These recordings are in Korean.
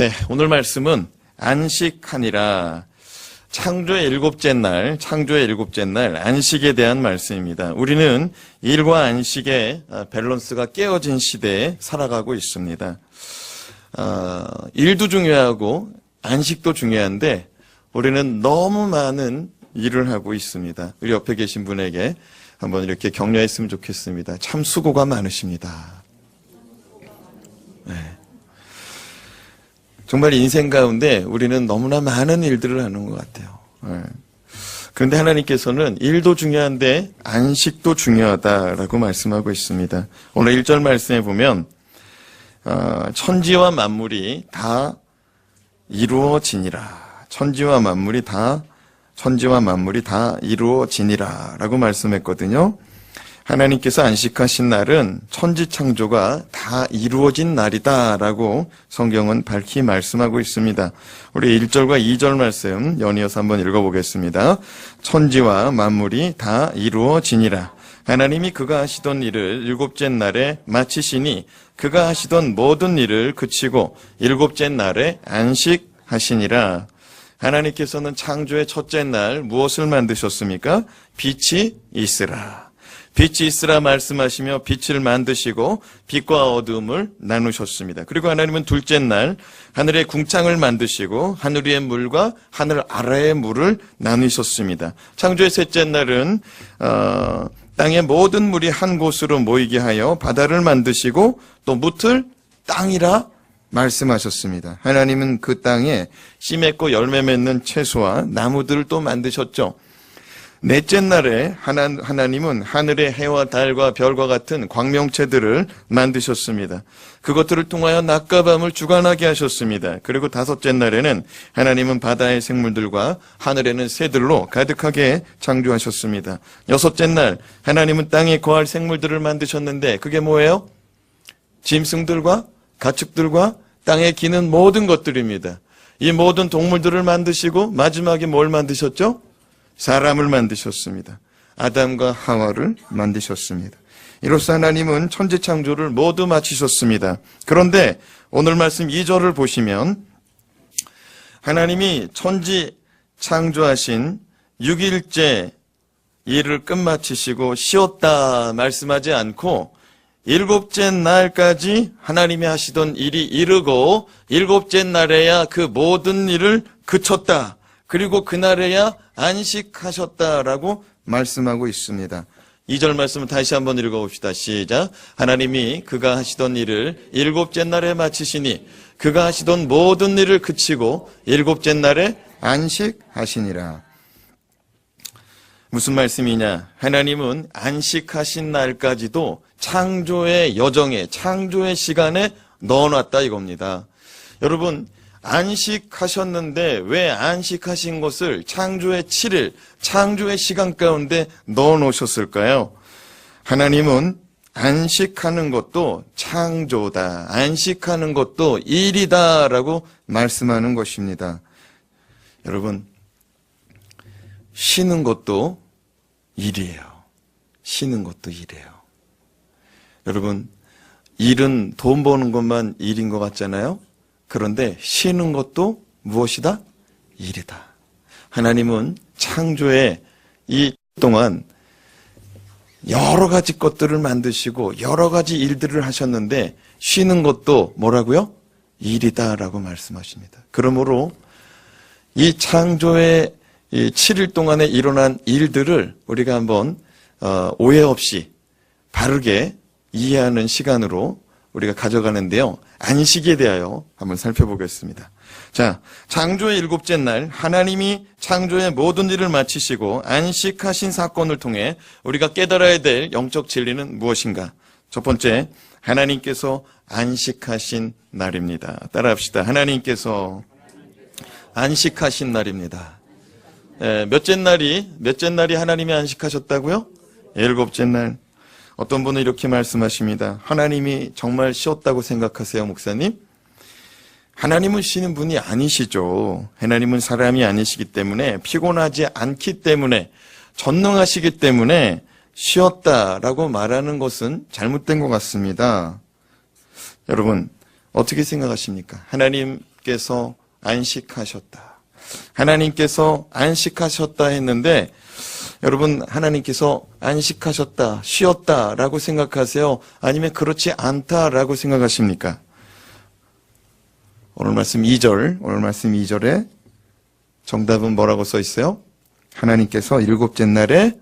네, 오늘 말씀은 안식하니라. 창조의 일곱째 날 안식에 대한 말씀입니다. 우리는 일과 안식의 밸런스가 깨어진 시대에 살아가고 있습니다. 일도 중요하고 안식도 중요한데 우리는 너무 많은 일을 하고 있습니다. 우리 옆에 계신 분에게 한번 이렇게 격려했으면 좋겠습니다. 참 수고가 많으십니다. 네. 정말 인생 가운데 우리는 너무나 많은 일들을 하는 것 같아요. 네. 그런데 하나님께서는 일도 중요한데 안식도 중요하다라고 말씀하고 있습니다. 오늘 1절 말씀에 보면 천지와 만물이 다 이루어지니라. 천지와 만물이 다 이루어지니라 라고 말씀했거든요. 하나님께서 안식하신 날은 천지 창조가 다 이루어진 날이다 라고 성경은 밝히 말씀하고 있습니다. 우리 1절과 2절 말씀 연이어서 한번 읽어보겠습니다. 천지와 만물이 다 이루어지니라. 하나님이 그가 하시던 일을 일곱째 날에 마치시니 그가 하시던 모든 일을 그치고 일곱째 날에 안식하시니라. 하나님께서는 창조의 첫째 날 무엇을 만드셨습니까? 빛이 있으라. 빛이 있으라 말씀하시며 빛을 만드시고 빛과 어두움을 나누셨습니다. 그리고 하나님은 둘째 날 하늘의 궁창을 만드시고 하늘 위의 물과 하늘 아래의 물을 나누셨습니다. 창조의 셋째 날은 땅의 모든 물이 한 곳으로 모이게 하여 바다를 만드시고 또 묻을 땅이라 말씀하셨습니다. 하나님은 그 땅에 씨 맺고 열매 맺는 채소와 나무들을 또 만드셨죠. 넷째 날에 하나님은 하늘의 해와 달과 별과 같은 광명체들을 만드셨습니다. 그것들을 통하여 낮과 밤을 주관하게 하셨습니다. 그리고 다섯째 날에는 하나님은 바다의 생물들과 하늘에는 새들로 가득하게 창조하셨습니다. 여섯째 날 하나님은 땅에 거할 생물들을 만드셨는데 그게 뭐예요? 짐승들과 가축들과 땅에 기는 모든 것들입니다. 이 모든 동물들을 만드시고 마지막에 뭘 만드셨죠? 사람을 만드셨습니다. 아담과 하와를 만드셨습니다. 이로써 하나님은 천지 창조를 모두 마치셨습니다. 그런데 오늘 말씀 2절을 보시면 하나님이 천지 창조하신 6일째 일을 끝마치시고 쉬었다 말씀하지 않고 일곱째 날까지 하나님이 하시던 일이 이르고 일곱째 날에야 그 모든 일을 그쳤다. 그리고 그날에야 안식하셨다라고 말씀하고 있습니다. 2절 말씀을 다시 한번 읽어봅시다. 시작. 하나님이 그가 하시던 일을 일곱째 날에 마치시니 그가 하시던 모든 일을 그치고 일곱째 날에 안식하시니라. 무슨 말씀이냐? 하나님은 안식하신 날까지도 창조의 여정에, 창조의 시간에 넣어놨다 이겁니다. 여러분, 안식하셨는데 왜 안식하신 것을 창조의 7일, 창조의 시간 가운데 넣어놓으셨을까요? 하나님은 안식하는 것도 창조다, 안식하는 것도 일이다라고 말씀하는 것입니다. 여러분, 쉬는 것도 일이에요. 쉬는 것도 일이에요. 여러분, 일은 돈 버는 것만 일인 것 같잖아요? 그런데 쉬는 것도 무엇이다? 일이다. 하나님은 창조의 이 동안 여러 가지 것들을 만드시고 여러 가지 일들을 하셨는데 쉬는 것도 뭐라고요? 일이다라고 말씀하십니다. 그러므로 이 창조의 이 7일 동안에 일어난 일들을 우리가 한번 오해 없이 바르게 이해하는 시간으로 우리가 가져가는데요. 안식에 대하여 한번 살펴보겠습니다. 자, 창조의 일곱째 날 하나님이 창조의 모든 일을 마치시고 안식하신 사건을 통해 우리가 깨달아야 될 영적 진리는 무엇인가? 첫 번째, 하나님께서 안식하신 날입니다. 따라합시다. 하나님께서 안식하신 날입니다. 몇째 날이 하나님이 안식하셨다고요? 일곱째 날. 어떤 분은 이렇게 말씀하십니다. 하나님이 정말 쉬었다고 생각하세요, 목사님? 하나님은 쉬는 분이 아니시죠. 하나님은 사람이 아니시기 때문에 피곤하지 않기 때문에 전능하시기 때문에 쉬었다라고 말하는 것은 잘못된 것 같습니다. 여러분, 어떻게 생각하십니까? 하나님 하나님께서 안식하셨다. 하나님께서 안식하셨다 했는데 여러분 하나님께서 안식하셨다, 쉬었다라고 생각하세요? 아니면 그렇지 않다라고 생각하십니까? 오늘 말씀 2절에 정답은 뭐라고 써 있어요? 하나님께서 일곱째 날에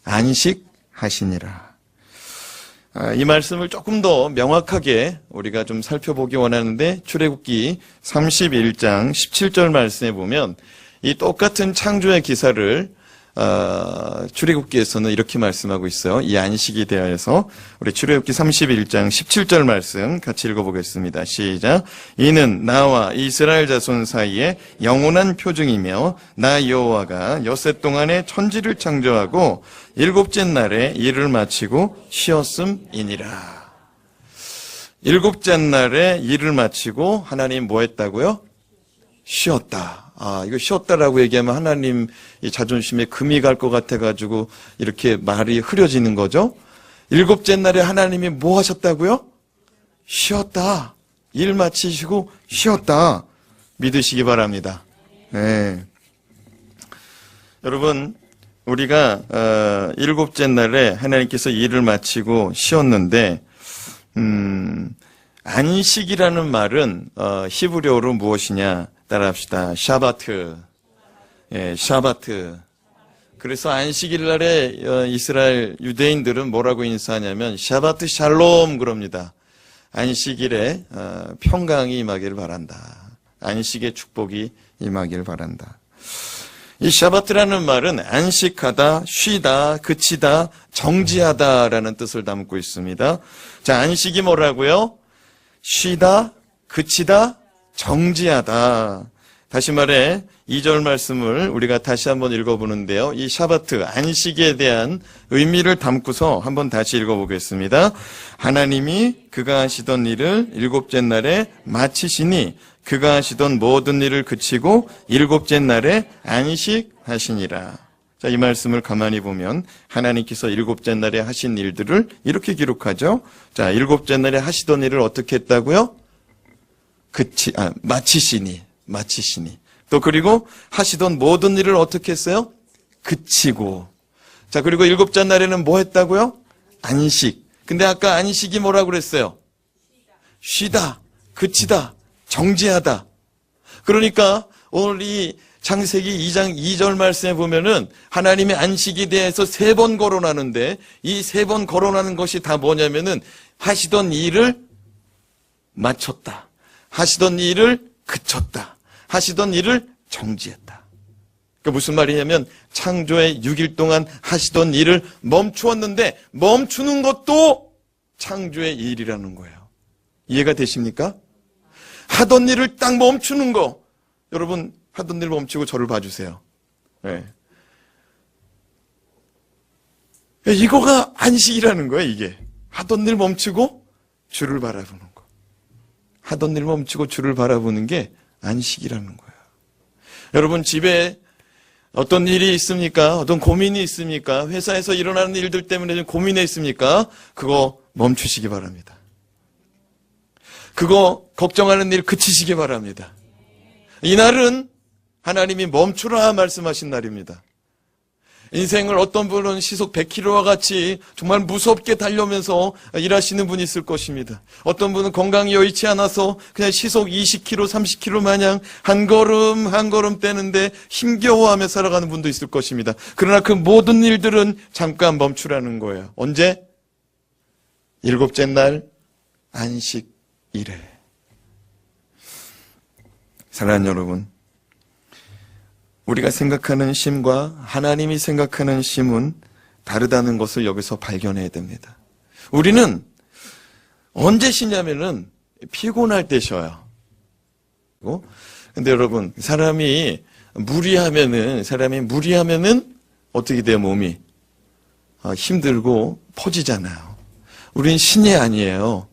안식하시니라. 이 말씀을 조금 더 명확하게 우리가 좀 살펴보기 원하는데 출애굽기 31장 17절 말씀에 보면 이 똑같은 창조의 기사를 출애굽기에서는 이렇게 말씀하고 있어요. 이 안식에 대하여서 우리 출애굽기 31장 17절 말씀 같이 읽어보겠습니다. 시작. 이는 나와 이스라엘 자손 사이에 영원한 표징이며 나 여호와가 엿새 동안에 천지를 창조하고 일곱째 날에 일을 마치고 쉬었음이니라. 일곱째 날에 일을 마치고 하나님 뭐 했다고요? 쉬었다. 이거 쉬었다라고 얘기하면 하나님 이 자존심에 금이 갈 것 같아가지고 이렇게 말이 흐려지는 거죠. 일곱째 날에 하나님이 뭐 하셨다고요? 쉬었다. 일 마치시고 쉬었다. 믿으시기 바랍니다. 네. 여러분, 우리가 일곱째 날에 하나님께서 일을 마치고 쉬었는데 안식이라는 말은 히브리어로 무엇이냐? 따라합시다. 샤바트. 예, 샤바트. 그래서 안식일 날에 이스라엘 유대인들은 뭐라고 인사하냐면 샤바트 샬롬 그럽니다. 안식일에 평강이 임하기를 바란다. 안식의 축복이 임하기를 바란다. 이 샤바트라는 말은 안식하다, 쉬다, 그치다, 정지하다라는 뜻을 담고 있습니다. 자, 안식이 뭐라고요? 쉬다, 그치다, 정지하다. 다시 말해 2절 말씀을 우리가 다시 한번 읽어보는데요. 이 샤바트, 안식에 대한 의미를 담고서 한번 다시 읽어보겠습니다. 하나님이 그가 하시던 일을 일곱째 날에 마치시니 그가 하시던 모든 일을 그치고 일곱째 날에 안식하시니라. 자, 이 말씀을 가만히 보면 하나님께서 일곱째 날에 하신 일들을 이렇게 기록하죠. 자, 일곱째 날에 하시던 일을 어떻게 했다고요? 마치시니. 또 그리고 하시던 모든 일을 어떻게 했어요? 그치고. 자, 그리고 일곱째 날에는 뭐 했다고요? 안식. 근데 아까 안식이 뭐라고 그랬어요? 쉬다, 그치다, 정지하다. 그러니까 오늘 이 창세기 2장 2절 말씀에 보면은 하나님의 안식에 대해서 3번 거론하는데 이 3번 거론하는 것이 다 뭐냐면은 하시던 일을 마쳤다. 하시던 일을 그쳤다. 하시던 일을 정지했다. 그러니까 무슨 말이냐면 창조의 6일 동안 하시던 일을 멈추었는데 멈추는 것도 창조의 일이라는 거예요. 이해가 되십니까? 하던 일을 딱 멈추는 거. 여러분 하던 일 멈추고 저를 봐주세요. 네. 이거가 안식이라는 거예요. 이게 하던 일 멈추고 주를 바라보는 거. 하던 일 멈추고 주를 바라보는 게 안식이라는 거예요. 여러분 집에 어떤 일이 있습니까? 어떤 고민이 있습니까? 회사에서 일어나는 일들 때문에 좀 고민이 있습니까? 그거 멈추시기 바랍니다. 그거 걱정하는 일 그치시기 바랍니다. 이날은 하나님이 멈추라 말씀하신 날입니다. 인생을 어떤 분은 시속 100km와 같이 정말 무섭게 달려오면서 일하시는 분이 있을 것입니다. 어떤 분은 건강이 여의치 않아서 그냥 시속 20km, 30km 마냥 한 걸음 한 걸음 떼는데 힘겨워하며 살아가는 분도 있을 것입니다. 그러나 그 모든 일들은 잠깐 멈추라는 거예요. 언제? 일곱째 날 안식일에. 사랑하는 여러분, 우리가 생각하는 쉼과 하나님이 생각하는 쉼은 다르다는 것을 여기서 발견해야 됩니다. 우리는 언제 쉬냐면은 피곤할 때 쉬어요. 근데 여러분, 사람이 무리하면은 어떻게 돼요, 몸이? 힘들고 퍼지잖아요. 우린 신이 아니에요.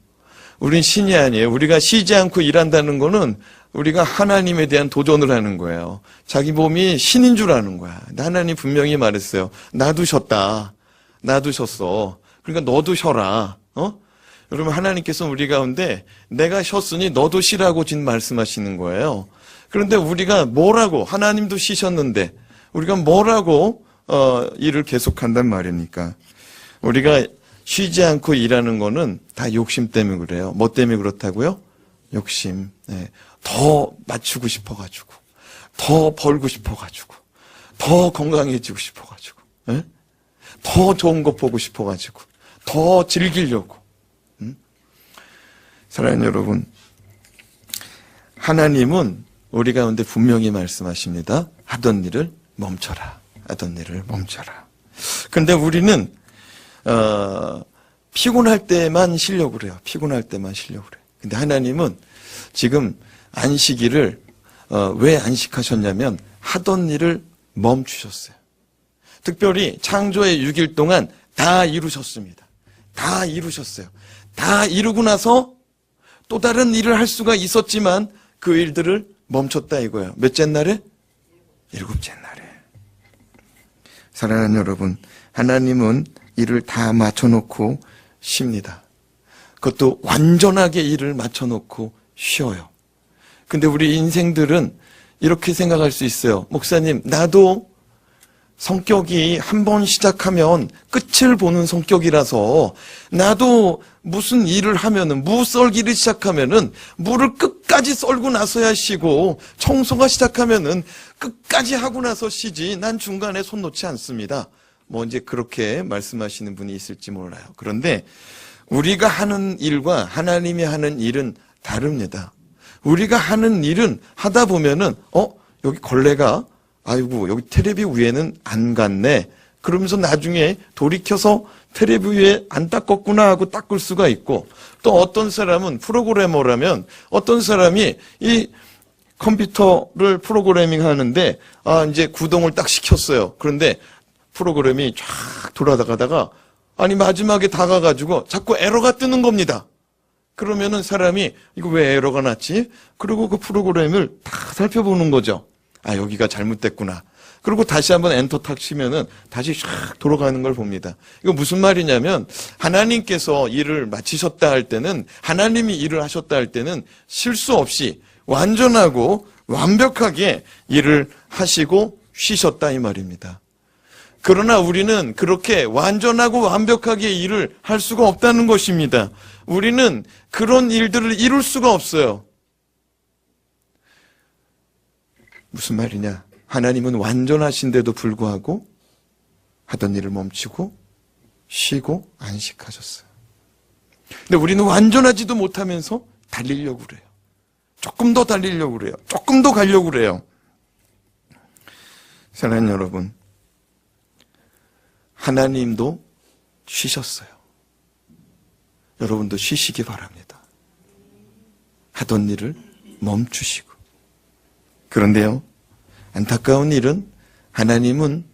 우리가 쉬지 않고 일한다는 거는 우리가 하나님에 대한 도전을 하는 거예요. 자기 몸이 신인 줄 아는 거야. 하나님 분명히 말했어요. 나도 쉬었다. 나도 쉬었어. 그러니까 너도 쉬어라. 여러분, 하나님께서 우리 가운데 내가 쉬었으니 너도 쉬라고 지금 말씀하시는 거예요. 그런데 우리가 뭐라고, 하나님도 쉬셨는데 우리가 뭐라고 일을 계속한단 말입니까? 우리가 쉬지 않고 일하는 거는 다 욕심 때문에 그래요. 뭐 때문에 그렇다고요? 욕심. 네. 더 맞추고 싶어가지고, 더 벌고 싶어가지고, 더 건강해지고 싶어가지고, 네? 더 좋은 거 보고 싶어가지고, 더 즐기려고. 사랑하는 여러분, 하나님은 우리 가운데 분명히 말씀하십니다. 하던 일을 멈춰라. 하던 일을 멈춰라. 그런데 우리는 피곤할 때만 쉬려고 그래요. 피곤할 때만 쉬려고 그래요. 근데 하나님은 지금 안식일을 왜 안식하셨냐면 하던 일을 멈추셨어요. 특별히 창조의 6일 동안 다 이루셨습니다. 다 이루셨어요. 다 이루고 나서 또 다른 일을 할 수가 있었지만 그 일들을 멈췄다 이거예요. 몇째 날에? 7째 날에. 사랑하는 여러분, 하나님은 일을 다 맞춰놓고 쉽니다. 그것도 완전하게 일을 맞춰놓고 쉬어요. 근데 우리 인생들은 이렇게 생각할 수 있어요. 목사님, 나도 성격이 한 번 시작하면 끝을 보는 성격이라서 나도 무슨 일을 하면은 무 썰기를 시작하면은 무를 끝까지 썰고 나서야 쉬고 청소가 시작하면은 끝까지 하고 나서 쉬지 난 중간에 손 놓지 않습니다. 뭐 이제 그렇게 말씀하시는 분이 있을지 몰라요. 그런데 우리가 하는 일과 하나님이 하는 일은 다릅니다. 우리가 하는 일은 하다 보면은 여기 걸레가 아이고 여기 테레비 위에는 안 갔네. 그러면서 나중에 돌이켜서 테레비 위에 안 닦았구나 하고 닦을 수가 있고, 또 어떤 사람은 프로그래머라면 어떤 사람이 이 컴퓨터를 프로그래밍 하는데 이제 구동을 딱 시켰어요. 그런데 프로그램이 쫙 돌아가다가 아니 마지막에 다가가지고 자꾸 에러가 뜨는 겁니다. 그러면은 사람이 이거 왜 에러가 났지? 그리고 그 프로그램을 다 살펴보는 거죠. 아, 여기가 잘못됐구나. 그리고 다시 한번 엔터 탁 치면은 다시 샥 돌아가는 걸 봅니다. 이거 무슨 말이냐면 하나님께서 일을 마치셨다 할 때는, 하나님이 일을 하셨다 할 때는 실수 없이 완전하고 완벽하게 일을 하시고 쉬셨다 이 말입니다. 그러나 우리는 그렇게 완전하고 완벽하게 일을 할 수가 없다는 것입니다. 우리는 그런 일들을 이룰 수가 없어요. 무슨 말이냐? 하나님은 완전하신데도 불구하고 하던 일을 멈추고 쉬고 안식하셨어요. 근데 우리는 완전하지도 못하면서 달리려고 그래요. 조금 더 달리려고 그래요. 조금 더 가려고 그래요. 사랑하는 여러분, 하나님도 쉬셨어요. 여러분도 쉬시기 바랍니다. 하던 일을 멈추시고. 그런데요, 안타까운 일은 하나님은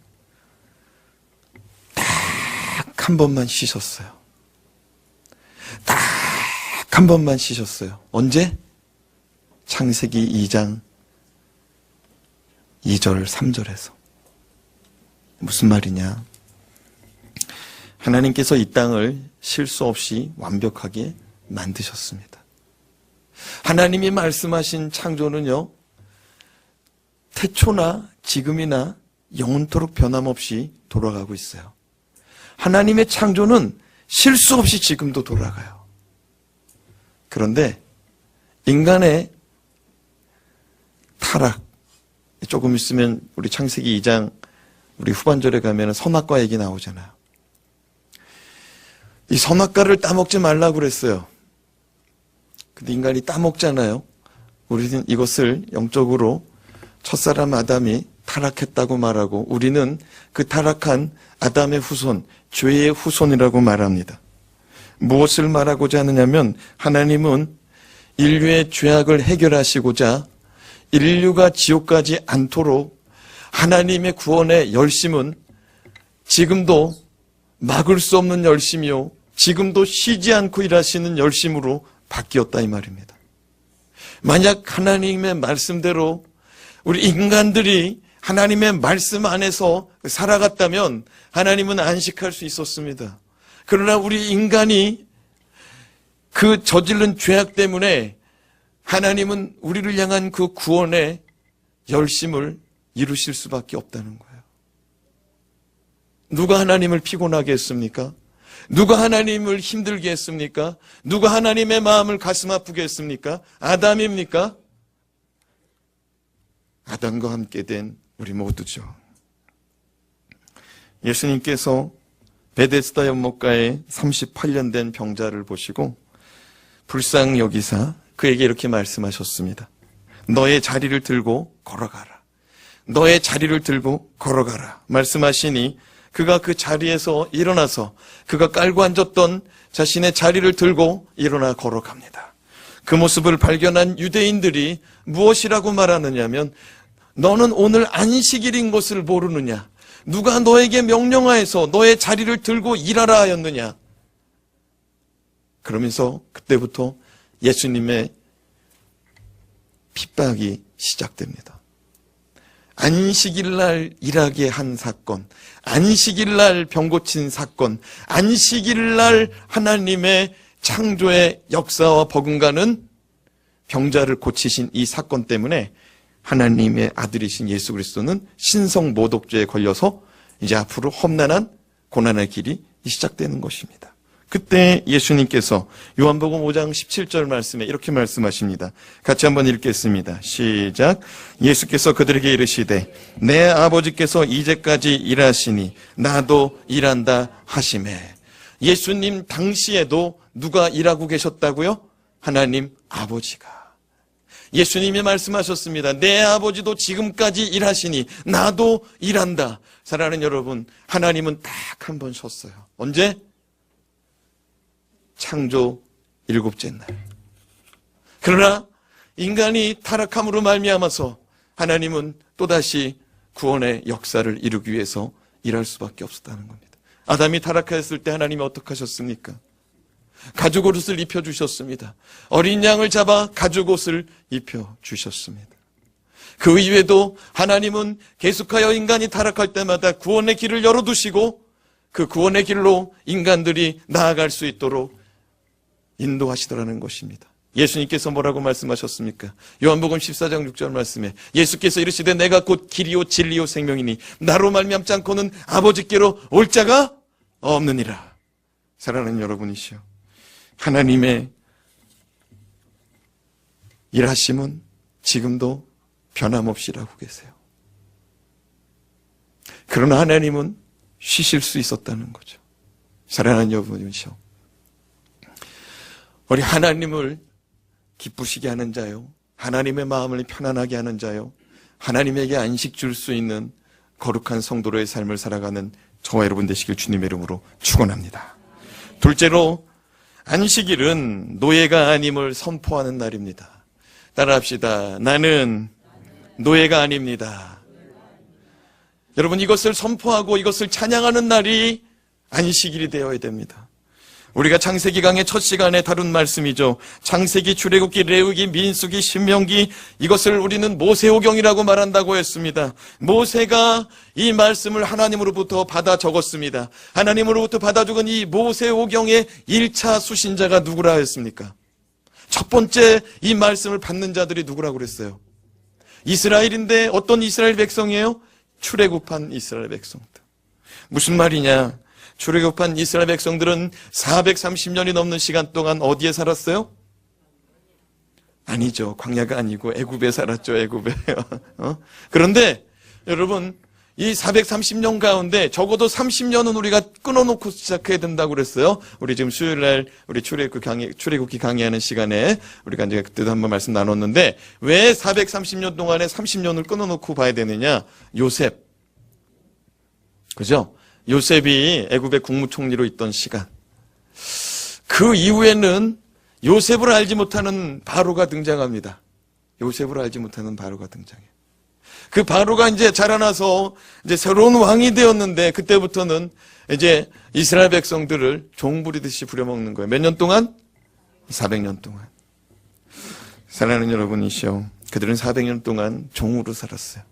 딱 한 번만 쉬셨어요. 딱 한 번만 쉬셨어요. 언제? 창세기 2장 2절 3절에서. 무슨 말이냐? 하나님께서 이 땅을 실수 없이 완벽하게 만드셨습니다. 하나님이 말씀하신 창조는요, 태초나 지금이나 영원토록 변함없이 돌아가고 있어요. 하나님의 창조는 실수 없이 지금도 돌아가요. 그런데 인간의 타락, 조금 있으면 우리 창세기 2장 우리 후반절에 가면 선악과 얘기 나오잖아요. 이 선악과를 따먹지 말라고 그랬어요. 근데 인간이 따먹잖아요. 우리는 이것을 영적으로 첫사람 아담이 타락했다고 말하고, 우리는 그 타락한 아담의 후손, 죄의 후손이라고 말합니다. 무엇을 말하고자 하느냐면 하나님은 인류의 죄악을 해결하시고자 인류가 지옥 가지 않도록 하나님의 구원의 열심은 지금도 막을 수 없는 열심이요, 지금도 쉬지 않고 일하시는 열심으로 바뀌었다 이 말입니다. 만약 하나님의 말씀대로 우리 인간들이 하나님의 말씀 안에서 살아갔다면 하나님은 안식할 수 있었습니다. 그러나 우리 인간이 그 저지른 죄악 때문에 하나님은 우리를 향한 그 구원의 열심을 이루실 수밖에 없다는 거예요. 누가 하나님을 피곤하게 했습니까? 누가 하나님을 힘들게 했습니까? 누가 하나님의 마음을 가슴 아프게 했습니까? 아담입니까? 아담과 함께 된 우리 모두죠. 예수님께서 베데스다 연못가에 38년 된 병자를 보시고 불쌍히 여기사 그에게 이렇게 말씀하셨습니다. 너의 자리를 들고 걸어가라. 너의 자리를 들고 걸어가라. 말씀하시니 그가 그 자리에서 일어나서 그가 깔고 앉았던 자신의 자리를 들고 일어나 걸어갑니다. 그 모습을 발견한 유대인들이 무엇이라고 말하느냐면 너는 오늘 안식일인 것을 모르느냐? 누가 너에게 명령하여서 너의 자리를 들고 일하라 하였느냐? 그러면서 그때부터 예수님의 핍박이 시작됩니다. 안식일날 일하게 한 사건, 안식일날 병 고친 사건, 안식일날 하나님의 창조의 역사와 버금가는 병자를 고치신 이 사건 때문에 하나님의 아들이신 예수 그리스도는 신성모독죄에 걸려서 이제 앞으로 험난한 고난의 길이 시작되는 것입니다. 그때 예수님께서 요한복음 5장 17절 말씀에 이렇게 말씀하십니다. 같이 한번 읽겠습니다. 시작. 예수께서 그들에게 이르시되 내 아버지께서 이제까지 일하시니 나도 일한다 하시매. 예수님 당시에도 누가 일하고 계셨다고요? 하나님 아버지가. 예수님이 말씀하셨습니다. 내 아버지도 지금까지 일하시니 나도 일한다. 사랑하는 여러분, 하나님은 딱 한 번 쉬었어요. 언제? 창조 7째 날. 그러나 인간이 타락함으로 말미암아서 하나님은 또다시 구원의 역사를 이루기 위해서 일할 수밖에 없었다는 겁니다. 아담이 타락하였을 때 하나님이 어떻게 하셨습니까? 가죽옷을 입혀주셨습니다. 어린 양을 잡아 가죽옷을 입혀주셨습니다. 그 이외에도 하나님은 계속하여 인간이 타락할 때마다 구원의 길을 열어두시고 그 구원의 길로 인간들이 나아갈 수 있도록 인도하시더라는 것입니다. 예수님께서 뭐라고 말씀하셨습니까? 요한복음 14장 6절 말씀에 예수께서 이르시되 내가 곧 길이요 진리요 생명이니 나로 말미암지 않고는 아버지께로 올 자가 없느니라. 사랑하는 여러분이시여, 하나님의 일하심은 지금도 변함없이 일하고 계세요. 그러나 하나님은 쉬실 수 있었다는 거죠. 사랑하는 여러분이시여, 우리 하나님을 기쁘시게 하는 자요, 하나님의 마음을 편안하게 하는 자요, 하나님에게 안식 줄 수 있는 거룩한 성도로의 삶을 살아가는 저와 여러분 되시길 주님의 이름으로 축원합니다. 둘째로, 안식일은 노예가 아님을 선포하는 날입니다. 따라합시다. 나는 노예가 아닙니다. 여러분, 이것을 선포하고 이것을 찬양하는 날이 안식일이 되어야 됩니다. 우리가 창세기 강의 첫 시간에 다룬 말씀이죠. 창세기, 출애굽기, 레위기, 민수기, 신명기, 이것을 우리는 모세오경이라고 말한다고 했습니다. 모세가 이 말씀을 하나님으로부터 받아 적었습니다. 하나님으로부터 받아 적은 이 모세오경의 1차 수신자가 누구라 했습니까? 첫 번째 이 말씀을 받는 자들이 누구라고 그랬어요? 이스라엘인데 어떤 이스라엘 백성이에요? 출애굽한 이스라엘 백성들. 무슨 말이냐? 출애굽한 이스라엘 백성들은 430년이 넘는 시간 동안 어디에 살았어요? 아니죠. 광야가 아니고 애굽에 살았죠. 애굽에. 그런데 여러분, 이 430년 가운데 적어도 30년은 우리가 끊어놓고 시작해야 된다고 그랬어요. 우리 지금 수요일날 우리 출애굽기 강의하는 시간에 우리가 이제 그때도 한번 말씀 나눴는데 왜 430년 동안에 30년을 끊어놓고 봐야 되느냐? 요셉. 그죠? 요셉이 애굽의 국무총리로 있던 시간. 그 이후에는 요셉을 알지 못하는 바로가 등장합니다. 요셉을 알지 못하는 바로가 등장해요. 그 바로가 이제 자라나서 이제 새로운 왕이 되었는데 그때부터는 이제 이스라엘 백성들을 종부리듯이 부려먹는 거예요. 몇 년 동안? 400년 동안. 사랑하는 여러분이시여, 그들은 400년 동안 종으로 살았어요.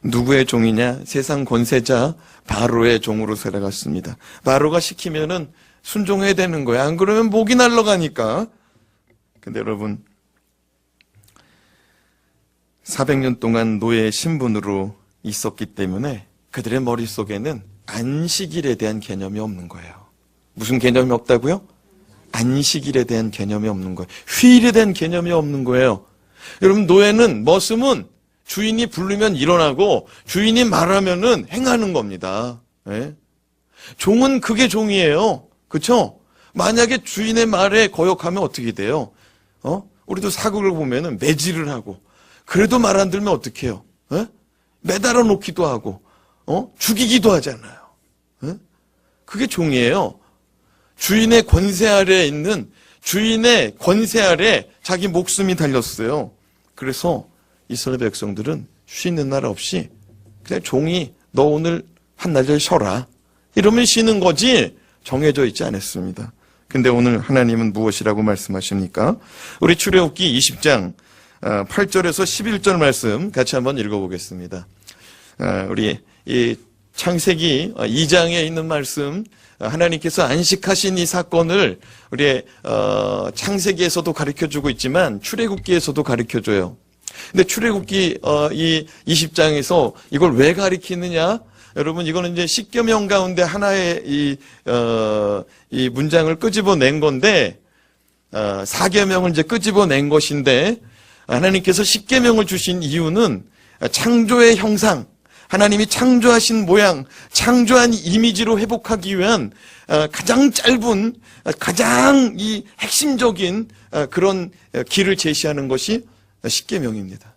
누구의 종이냐? 세상 권세자 바로의 종으로 살아갔습니다. 바로가 시키면은 순종해야 되는 거야. 안 그러면 목이 날아가니까. 근데 여러분, 400년 동안 노예의 신분으로 있었기 때문에 그들의 머릿속에는 안식일에 대한 개념이 없는 거예요. 무슨 개념이 없다고요? 안식일에 대한 개념이 없는 거예요. 휴일에 대한 개념이 없는 거예요. 여러분, 노예는 머슴은 주인이 부르면 일어나고 주인이 말하면은 행하는 겁니다. 예? 종은 그게 종이에요. 그렇죠? 만약에 주인의 말에 거역하면 어떻게 돼요? 우리도 사극을 보면은 매질을 하고 그래도 말 안 들으면 어떻게 해요? 예? 매달아 놓기도 하고 죽이기도 하잖아요. 예? 그게 종이에요. 주인의 권세 아래에 있는 주인의 권세 아래 자기 목숨이 달렸어요. 그래서 이스라엘 백성들은 쉬는 날 없이 그냥 종이 너 오늘 한 나절 쉬어라 이러면 쉬는 거지 정해져 있지 않았습니다. 근데 오늘 하나님은 무엇이라고 말씀하십니까? 우리 출애굽기 20장 8절에서 11절 말씀 같이 한번 읽어보겠습니다. 우리 이 창세기 2장에 있는 말씀, 하나님께서 안식하신 이 사건을 우리 창세기에서도 가르쳐주고 있지만 출애굽기에서도 가르쳐줘요. 근데 출애굽기 이 20장에서 이걸 왜 가르치느냐? 여러분, 이거는 이제 10계명 가운데 하나의 이 문장을 끄집어낸 건데 4계명을 이제 끄집어낸 것인데, 하나님께서 10계명을 주신 이유는 창조의 형상, 하나님이 창조하신 모양, 창조한 이미지로 회복하기 위한 가장 짧은, 가장 이 핵심적인 그런 길을 제시하는 것이 10계명입니다.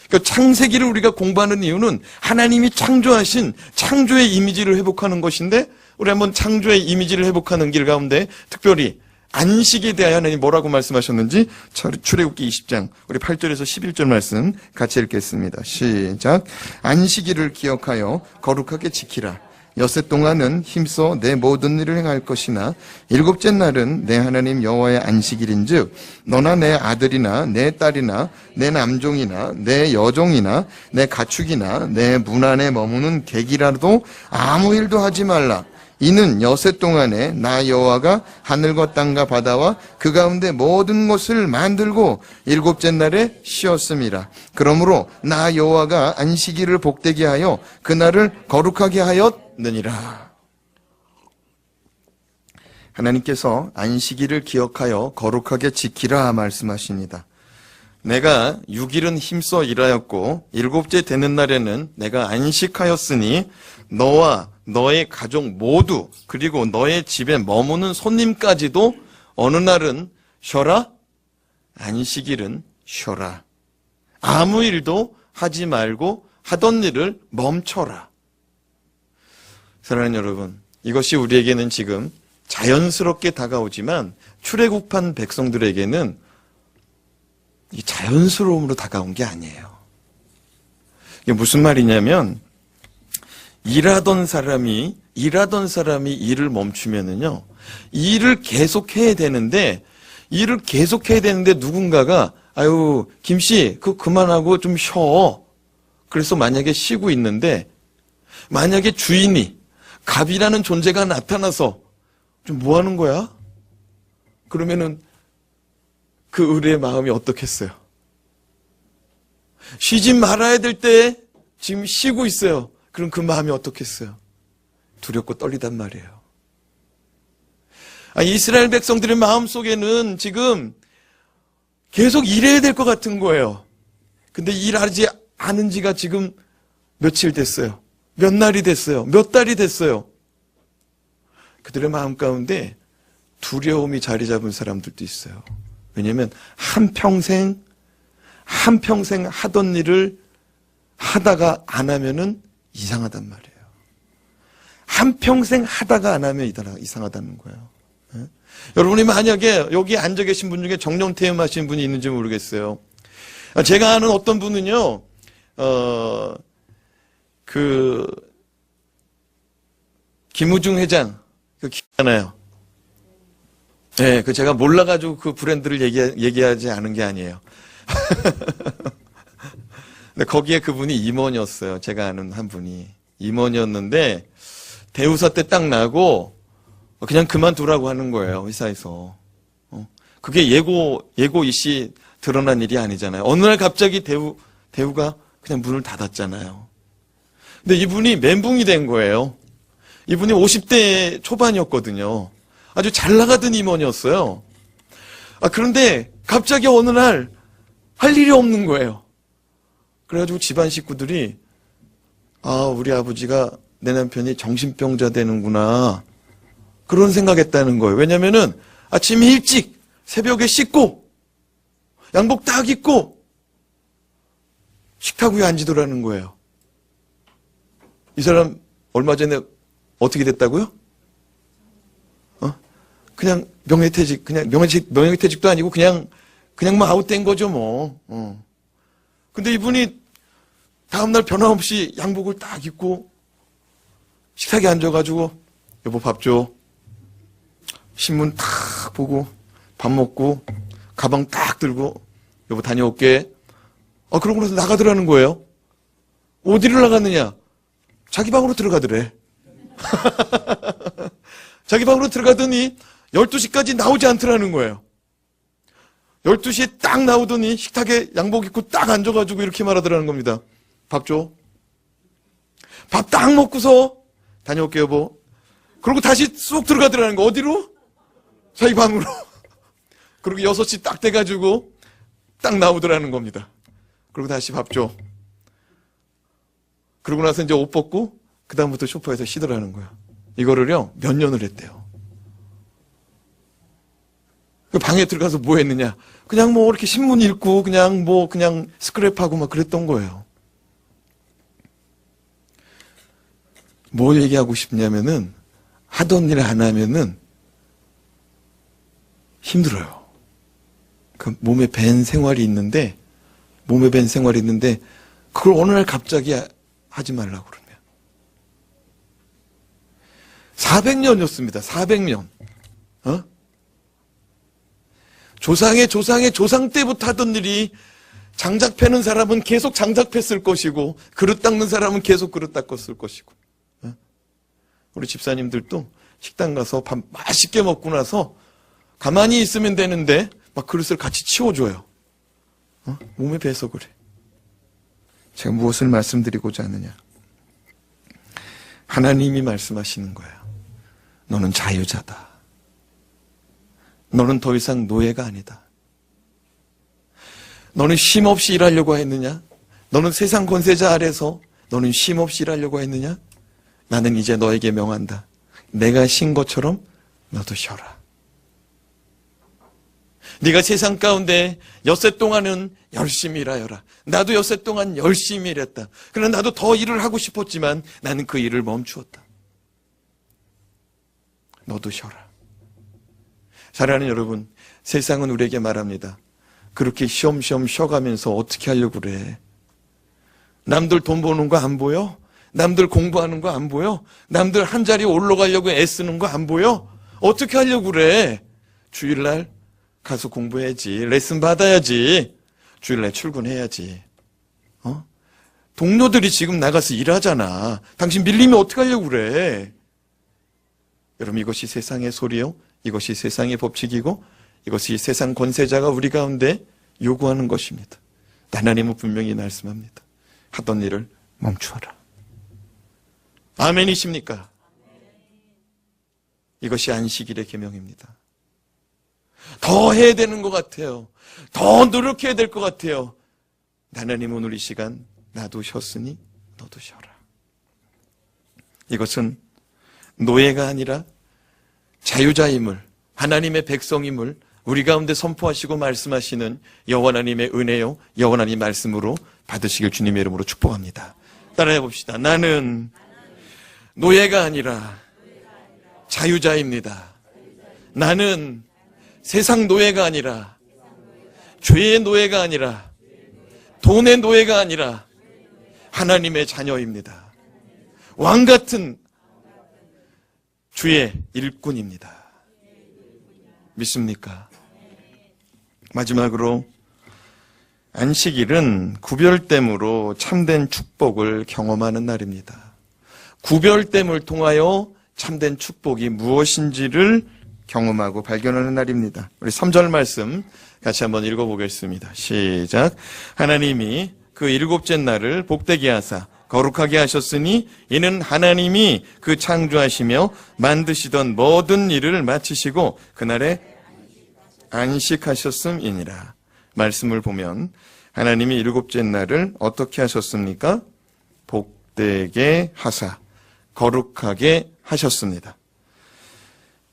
그러니까 창세기를 우리가 공부하는 이유는 하나님이 창조하신 창조의 이미지를 회복하는 것인데, 우리 한번 창조의 이미지를 회복하는 길 가운데 특별히 안식에 대하여 하나님 뭐라고 말씀하셨는지 출애굽기 20장 우리 8절에서 11절 말씀 같이 읽겠습니다. 시작. 안식일을 기억하여 거룩하게 지키라. 엿새 동안은 힘써 내 모든 일을 행할 것이나 일곱째 날은 내 하나님 여호와의 안식일인즉 너나 내 아들이나 내 딸이나 내 남종이나 내 여종이나 내 가축이나 내 문 안에 머무는 객이라도 아무 일도 하지 말라. 이는 엿새 동안에 나 여호와가 하늘과 땅과 바다와 그 가운데 모든 것을 만들고 일곱째 날에 쉬었음이라. 그러므로 나 여호와가 안식일을 복되게 하여 그날을 거룩하게 하였느니라. 하나님께서 안식일을 기억하여 거룩하게 지키라 말씀하십니다. 내가 6일은 힘써 일하였고 일곱째 되는 날에는 내가 안식하였으니 너와 너의 가족 모두 그리고 너의 집에 머무는 손님까지도 어느 날은 쉬어라, 안식일은 쉬어라. 아무 일도 하지 말고 하던 일을 멈춰라. 사랑하는 여러분, 이것이 우리에게는 지금 자연스럽게 다가오지만 출애굽한 백성들에게는 이 자연스러움으로 다가온 게 아니에요. 이게 무슨 말이냐면 일하던 사람이 일을 멈추면은요, 일을 계속해야 되는데 누군가가 아유 김씨 그거 그만하고 좀 쉬어. 그래서 만약에 쉬고 있는데 만약에 주인이 갑이라는 존재가 나타나서 좀 뭐 하는 거야? 그러면은 그 의뢰의 마음이 어떻겠어요? 쉬지 말아야 될 때 지금 쉬고 있어요. 그럼 그 마음이 어떻겠어요? 두렵고 떨리단 말이에요. 이스라엘 백성들의 마음속에는 지금 계속 일해야 될 것 같은 거예요. 근데 일하지 않은 지가 지금 며칠 됐어요. 몇 날이 됐어요. 몇 달이 됐어요. 그들의 마음 가운데 두려움이 자리 잡은 사람들도 있어요. 왜냐하면 한평생 하던 일을 하다가 안 하면은 이상하단 말이에요. 한평생 하다가 안 하면 이상하다는 거예요. 네? 여러분이 만약에 여기 앉아 계신 분 중에 정령퇴임 하신 분이 있는지 모르겠어요. 제가 아는 어떤 분은요, 김우중 회장, 기억나요? 네, 제가 몰라가지고 그 브랜드를 얘기하지 않은 게 아니에요. 근데 거기에 그분이 임원이었어요. 제가 아는 한 분이. 임원이었는데, 대우사 때 딱 나고, 그냥 그만두라고 하는 거예요, 회사에서. 그게 예고 이씨 드러난 일이 아니잖아요. 어느 날 갑자기 대우가 그냥 문을 닫았잖아요. 근데 이분이 멘붕이 된 거예요. 이분이 50대 초반이었거든요. 아주 잘 나가던 임원이었어요. 그런데 갑자기 어느 날 할 일이 없는 거예요. 그래가지고 집안 식구들이 우리 아버지가 내 남편이 정신병자 되는구나. 그런 생각했다는 거예요. 왜냐면은 아침 일찍 새벽에 씻고 양복 딱 입고 식탁 위에 앉으더라는 거예요. 이 사람 얼마 전에 어떻게 됐다고요? 그냥 명예퇴직, 명예퇴직도 아니고 그냥 뭐 아웃된 거죠, 뭐. 근데 이분이 다음날 변함없이 양복을 딱 입고 식탁에 앉아가지고 여보 밥 줘. 신문 탁 보고 밥 먹고 가방 딱 들고 여보 다녀올게. 그러고 나서 나가더라는 거예요. 어디를 나갔느냐? 자기 방으로 들어가더래. 자기 방으로 들어가더니 12시까지 나오지 않더라는 거예요. 12시에 딱 나오더니 식탁에 양복 입고 딱 앉아가지고 이렇게 말하더라는 겁니다. 밥 줘. 밥 딱 먹고서 다녀올게 여보. 그리고 다시 쏙 들어가더라는 거. 어디로? 자기 방으로. 그리고 6시 딱 돼가지고 딱 나오더라는 겁니다. 그리고 다시 밥 줘. 그러고 나서 이제 옷 벗고 그 다음부터 소파에서 쉬더라는 거예요. 이거를요 몇 년을 했대요. 그 방에 들어가서 뭐 했느냐? 그냥 뭐 이렇게 신문 읽고 그냥 스크랩하고 막 그랬던 거예요. 뭘 얘기하고 싶냐면은 하던 일 안 하면은 힘들어요. 그 몸에 밴 생활이 있는데 그걸 어느 날 갑자기 하지 말라고 그러면 400년이었습니다. 400년. 조상의 조상 때부터 하던 일이 장작 패는 사람은 계속 장작 팼을 것이고 그릇 닦는 사람은 계속 그릇 닦았을 것이고 우리 집사님들도 식당 가서 밥 맛있게 먹고 나서 가만히 있으면 되는데 막 그릇을 같이 치워줘요. 몸에 배서 그래. 제가 무엇을 말씀드리고자 하느냐. 하나님이 말씀하시는 거예요. 너는 자유자다. 너는 더 이상 노예가 아니다. 너는 쉼없이 일하려고 했느냐? 너는 세상 권세자 아래서 너는 쉼없이 일하려고 했느냐? 나는 이제 너에게 명한다. 내가 쉰 것처럼 너도 쉬어라. 네가 세상 가운데 엿새 동안은 열심히 일하여라. 나도 엿새 동안 열심히 일했다. 그러나 나도 더 일을 하고 싶었지만 나는 그 일을 멈추었다. 너도 쉬어라. 사랑하는 여러분, 세상은 우리에게 말합니다. 그렇게 쉬엄쉬엄 쉬어가면서 어떻게 하려고 그래? 남들 돈 버는 거 안 보여? 남들 공부하는 거 안 보여? 남들 한 자리 올라가려고 애쓰는 거 안 보여? 어떻게 하려고 그래? 주일날 가서 공부해야지. 레슨 받아야지. 주일날 출근해야지. 동료들이 지금 나가서 일하잖아. 당신 밀리면 어떻게 하려고 그래? 여러분, 이것이 세상의 소리요. 이것이 세상의 법칙이고 이것이 세상 권세자가 우리 가운데 요구하는 것입니다. 하나님은 분명히 말씀합니다. 하던 일을 멈추어라. 아멘이십니까? 이것이 안식일의 계명입니다. 더 해야 되는 것 같아요. 더 노력해야 될 것 같아요. 하나님은 우리 시간 나도 쉬었으니 너도 쉬어라. 이것은 노예가 아니라 자유자임을, 하나님의 백성임을 우리 가운데 선포하시고 말씀하시는 여호와 하나님의 은혜요, 여호와 하나님의 말씀으로 받으시길 주님의 이름으로 축복합니다. 따라해 봅시다. 나는 노예가 아니라 자유자입니다. 나는 세상 노예가 아니라 죄의 노예가 아니라 돈의 노예가 아니라 하나님의 자녀입니다. 왕 같은 주의 일꾼입니다. 믿습니까? 마지막으로 안식일은 구별됨으로 참된 축복을 경험하는 날입니다. 구별됨을 통하여 참된 축복이 무엇인지를 경험하고 발견하는 날입니다. 우리 3절 말씀 같이 한번 읽어보겠습니다. 시작. 하나님이 그 일곱째 날을 복되게 하사 거룩하게 하셨으니 이는 하나님이 그 창조하시며 만드시던 모든 일을 마치시고 그날에 안식하셨음이니라. 말씀을 보면 하나님이 일곱째 날을 어떻게 하셨습니까? 복되게 하사 거룩하게 하셨습니다.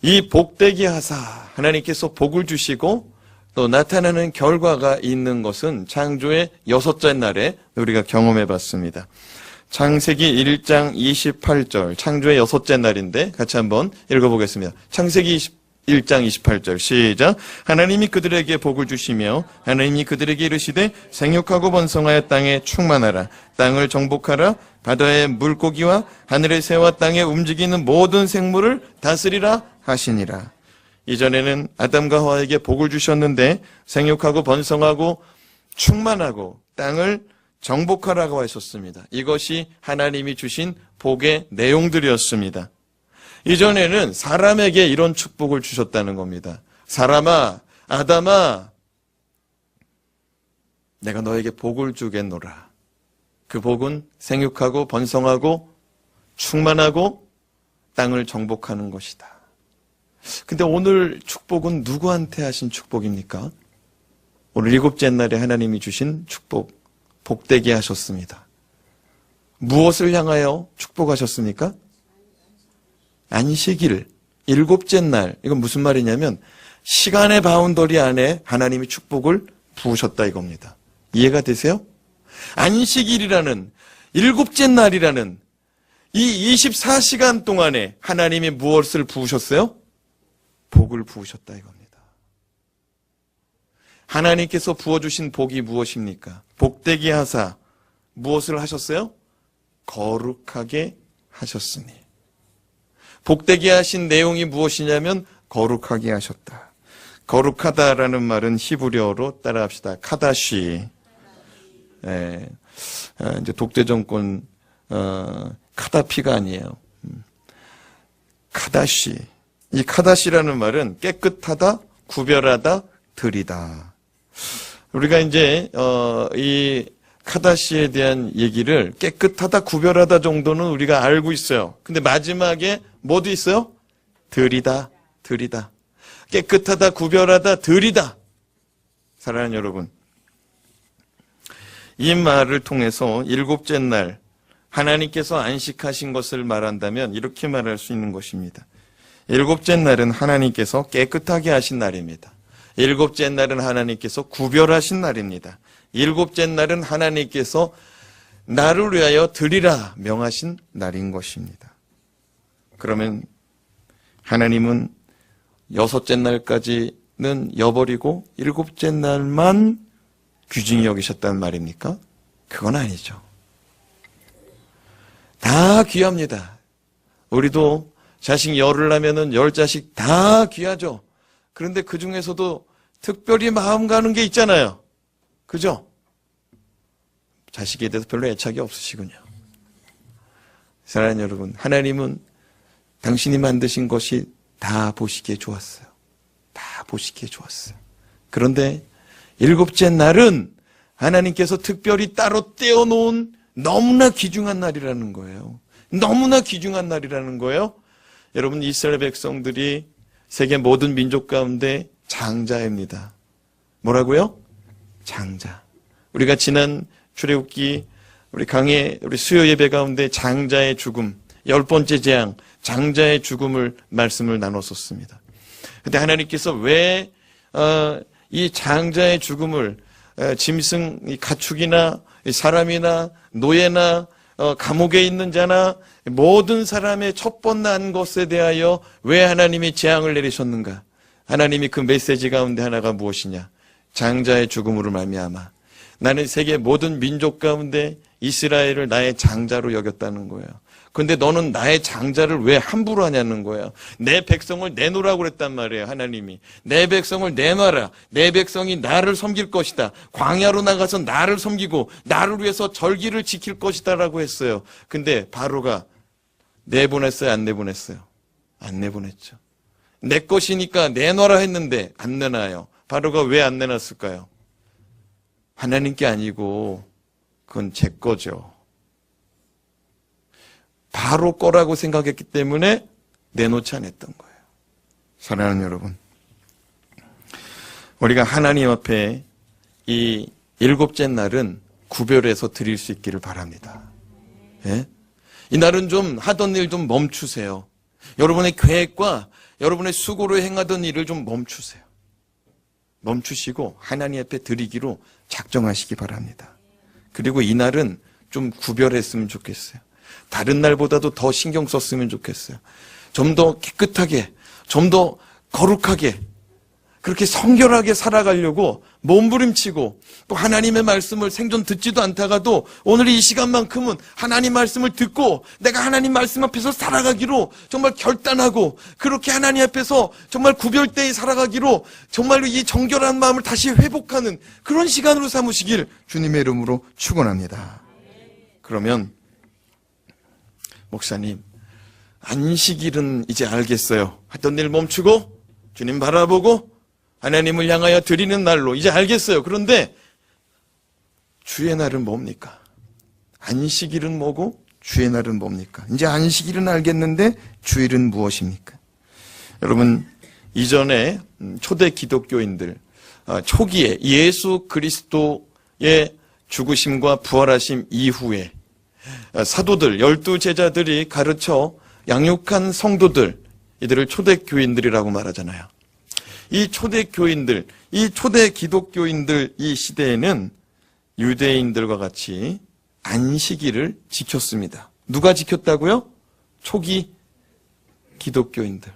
이 복되게 하사 하나님께서 복을 주시고 또 나타나는 결과가 있는 것은 창조의 여섯째 날에 우리가 경험해 봤습니다. 창세기 1장 28절, 창조의 여섯째 날인데 같이 한번 읽어보겠습니다. 창세기 1장 28절 시작. 하나님이 그들에게 복을 주시며 하나님이 그들에게 이르시되 생육하고 번성하여 땅에 충만하라. 땅을 정복하라. 바다의 물고기와 하늘의 새와 땅에 움직이는 모든 생물을 다스리라 하시니라. 이전에는 아담과 하와에게 복을 주셨는데 생육하고 번성하고 충만하고 땅을 정복하라고 하셨습니다. 이것이 하나님이 주신 복의 내용들이었습니다. 이전에는 사람에게 이런 축복을 주셨다는 겁니다. 사람아, 아담아, 내가 너에게 복을 주겠노라. 그 복은 생육하고 번성하고 충만하고 땅을 정복하는 것이다. 근데 오늘 축복은 누구한테 하신 축복입니까? 오늘 일곱째 날에 하나님이 주신 축복, 복되게 하셨습니다. 무엇을 향하여 축복하셨습니까? 안식일, 일곱째 날. 이건 무슨 말이냐면 시간의 바운더리 안에 하나님이 축복을 부으셨다 이겁니다. 이해가 되세요? 안식일이라는 일곱째 날이라는 이 24시간 동안에 하나님이 무엇을 부으셨어요? 복을 부으셨다 이겁니다. 하나님께서 부어주신 복이 무엇입니까? 복되게 하사 무엇을 하셨어요? 거룩하게 하셨으니. 복되게 하신 내용이 무엇이냐면 거룩하게 하셨다. 거룩하다라는 말은 히브리어로 따라합시다. 카다시. 이제 독재 정권 카다피가 아니에요. 카다시. 이 카다시라는 말은 깨끗하다, 구별하다, 드리다. 우리가 이제 이 카다시에 대한 얘기를 깨끗하다, 구별하다 정도는 우리가 알고 있어요. 근데 마지막에 뭐도 있어요? 드리다, 드리다. 깨끗하다, 구별하다, 드리다. 사랑하는 여러분, 이 말을 통해서 일곱째 날 하나님께서 안식하신 것을 말한다면 이렇게 말할 수 있는 것입니다. 일곱째 날은 하나님께서 깨끗하게 하신 날입니다. 일곱째 날은 하나님께서 구별하신 날입니다. 일곱째 날은 하나님께서 나를 위하여 드리라 명하신 날인 것입니다. 그러면 하나님은 여섯째 날까지는 여버리고 일곱째 날만 귀중히 여기셨단 말입니까? 그건 아니죠. 다 귀합니다. 우리도 자식 열을 낳으면 10자식 다 귀하죠. 그런데 그 중에서도 특별히 마음 가는 게 있잖아요. 그죠? 자식에 대해서 별로 애착이 없으시군요. 사랑하는 여러분, 하나님은 당신이 만드신 것이 다 보시기에 좋았어요. 다 보시기에 좋았어요. 그런데 일곱째 날은 하나님께서 특별히 따로 떼어놓은 너무나 귀중한 날이라는 거예요. 너무나 귀중한 날이라는 거예요. 여러분, 이스라엘 백성들이 세계 모든 민족 가운데 장자입니다. 뭐라고요? 장자. 우리가 지난 출애굽기 우리 강의 우리 수요 예배 가운데 장자의 죽음, 10번째 재앙, 장자의 죽음을 말씀을 나눴었습니다. 근데 하나님께서 왜 이 장자의 죽음을 짐승, 가축이나 사람이나 노예나 감옥에 있는 자나 모든 사람의 첫 번 난 것에 대하여 왜 하나님이 재앙을 내리셨는가? 하나님이 그 메시지 가운데 하나가 무엇이냐? 장자의 죽음으로 말미암아 나는 세계 모든 민족 가운데 이스라엘을 나의 장자로 여겼다는 거예요. 근데 너는 나의 장자를 왜 함부로 하냐는 거예요. 내 백성을 내놓으라고 그랬단 말이에요. 하나님이. 내 백성을 내놔라. 내 백성이 나를 섬길 것이다. 광야로 나가서 나를 섬기고 나를 위해서 절기를 지킬 것이다 라고 했어요. 근데 바로가 내보냈어요? 안 내보냈어요? 안 내보냈죠. 내 것이니까 내놔라 했는데 안 내놔요. 바로가 왜 안 내놨을까요? 하나님께 아니고 그건 제 거죠. 바로 거라고 생각했기 때문에 내놓지 않았던 거예요. 사랑하는 여러분, 우리가 하나님 앞에 이 일곱째 날은 구별해서 드릴 수 있기를 바랍니다. 예? 이 날은 좀 하던 일 좀 멈추세요. 여러분의 계획과 여러분의 수고로 행하던 일을 좀 멈추세요. 멈추시고 하나님 앞에 드리기로 작정하시기 바랍니다. 그리고 이 날은 좀 구별했으면 좋겠어요. 다른 날보다도 더 신경 썼으면 좋겠어요. 좀 더 깨끗하게, 좀 더 거룩하게, 그렇게 성결하게 살아가려고 몸부림치고 또 하나님의 말씀을 생전 듣지도 않다가도 오늘 이 시간만큼은 하나님 말씀을 듣고 내가 하나님 말씀 앞에서 살아가기로 정말 결단하고 그렇게 하나님 앞에서 정말 구별되이 살아가기로 정말로 이 정결한 마음을 다시 회복하는 그런 시간으로 삼으시길 주님의 이름으로 축원합니다. 그러면 목사님, 안식일은 이제 알겠어요. 하던 일 멈추고 주님 바라보고 하나님을 향하여 드리는 날로 이제 알겠어요. 그런데 주의 날은 뭡니까? 안식일은 뭐고 주의 날은 뭡니까? 이제 안식일은 알겠는데 주일은 무엇입니까? 여러분, 이전에 초대 기독교인들 초기에 예수 그리스도의 죽으심과 부활하심 이후에 사도들 12제자들이 가르쳐 양육한 성도들, 이들을 초대교인들이라고 말하잖아요. 이 초대교인들, 이 초대 기독교인들 이 시대에는 유대인들과 같이 안식일을 지켰습니다. 누가 지켰다고요? 초기 기독교인들,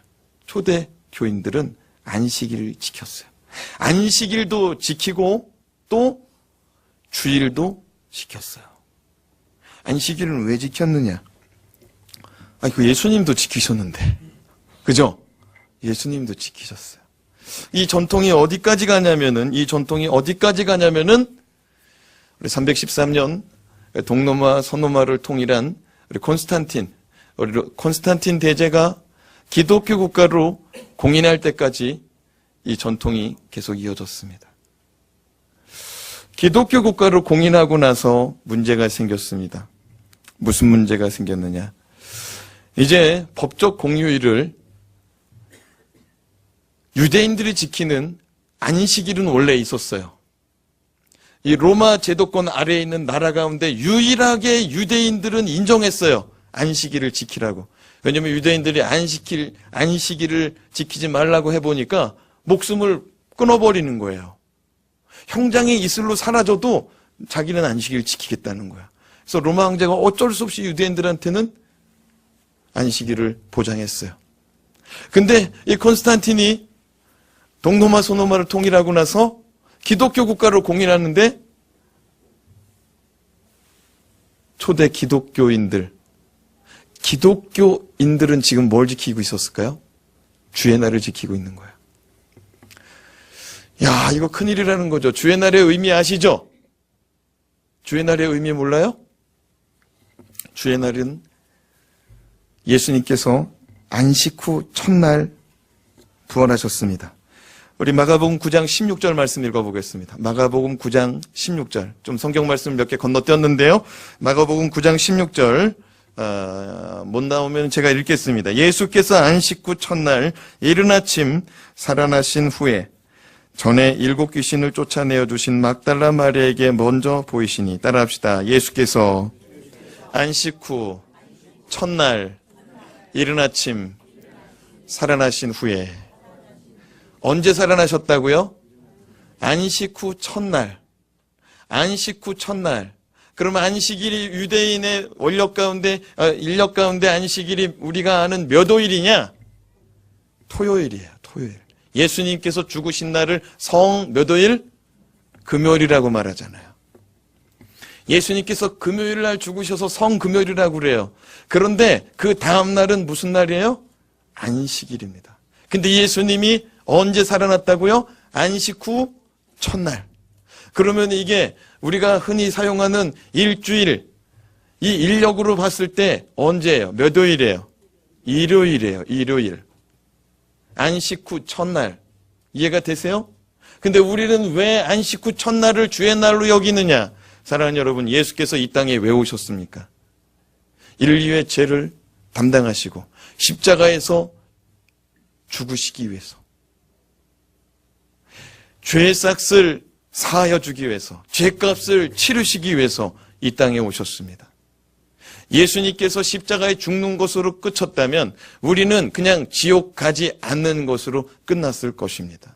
초대교인들은 안식일을 지켰어요. 안식일도 지키고 또 주일도 지켰어요. 안식일은 왜 지켰느냐? 그 예수님도 지키셨는데, 그죠? 예수님도 지키셨어요. 이 전통이 어디까지 가냐면은 우리 313년 동로마 서노마를 통일한 우리 콘스탄틴 대제가 기독교 국가로 공인할 때까지 이 전통이 계속 이어졌습니다. 기독교 국가로 공인하고 나서 문제가 생겼습니다. 무슨 문제가 생겼느냐? 이제 법적 공휴일을 유대인들이 지키는 안식일은 원래 있었어요. 이 로마 제도권 아래에 있는 나라 가운데 유일하게 유대인들은 인정했어요. 안식일을 지키라고. 왜냐하면 유대인들이 안식일을 지키지 말라고 해보니까 목숨을 끊어버리는 거예요. 형장의 이슬로 사라져도 자기는 안식일을 지키겠다는 거야. 그래서 로마 황제가 어쩔 수 없이 유대인들한테는 안식일을 보장했어요. 근데 이 콘스탄틴이 동로마 소노마를 통일하고 나서 기독교 국가로 공인하는데 초대 기독교인들은 지금 뭘 지키고 있었을까요? 주의 날을 지키고 있는 거예요. 야, 이거 큰일이라는 거죠. 주의 날의 의미 아시죠? 주의 날의 의미 몰라요? 주의 날은 예수님께서 안식 후 첫날 부활하셨습니다. 우리 마가복음 9장 16절 말씀 읽어보겠습니다. 마가복음 9장 16절. 좀 성경 말씀 몇 개 건너뛰었는데요. 마가복음 9장 16절. 못 나오면 제가 읽겠습니다. 예수께서 안식 후 첫날 이른 아침 살아나신 후에 전에 7 귀신을 쫓아내어 주신 막달라 마리아에게 먼저 보이시니, 따라합시다. 예수께서 안식 후 첫날 이른 아침 살아나신 후에. 언제 살아나셨다고요? 안식 후 첫날. 안식 후 첫날. 그러면 안식일이 유대인의 인력 가운데 안식일이 우리가 아는 몇 호일이냐? 토요일이에요. 토요일. 예수님께서 죽으신 날을 성 몇 호일? 금요일이라고 말하잖아요. 예수님께서 금요일 날 죽으셔서 성 금요일이라고 그래요. 그런데 그 다음 날은 무슨 날이에요? 안식일입니다. 근데 예수님이 언제 살아났다고요? 안식 후 첫날. 그러면 이게 우리가 흔히 사용하는 일주일, 이 인력으로 봤을 때 언제예요? 몇 호일이에요? 일요일이에요. 일요일. 안식 후 첫날. 이해가 되세요? 근데 우리는 왜 안식 후 첫날을 주의 날로 여기느냐? 사랑하는 여러분, 예수께서 이 땅에 왜 오셨습니까? 인류의 죄를 담당하시고 십자가에서 죽으시기 위해서, 죄의 싹을 사하여 주기 위해서, 죄값을 치르시기 위해서 이 땅에 오셨습니다. 예수님께서 십자가에 죽는 것으로 끝쳤다면 우리는 그냥 지옥 가지 않는 것으로 끝났을 것입니다.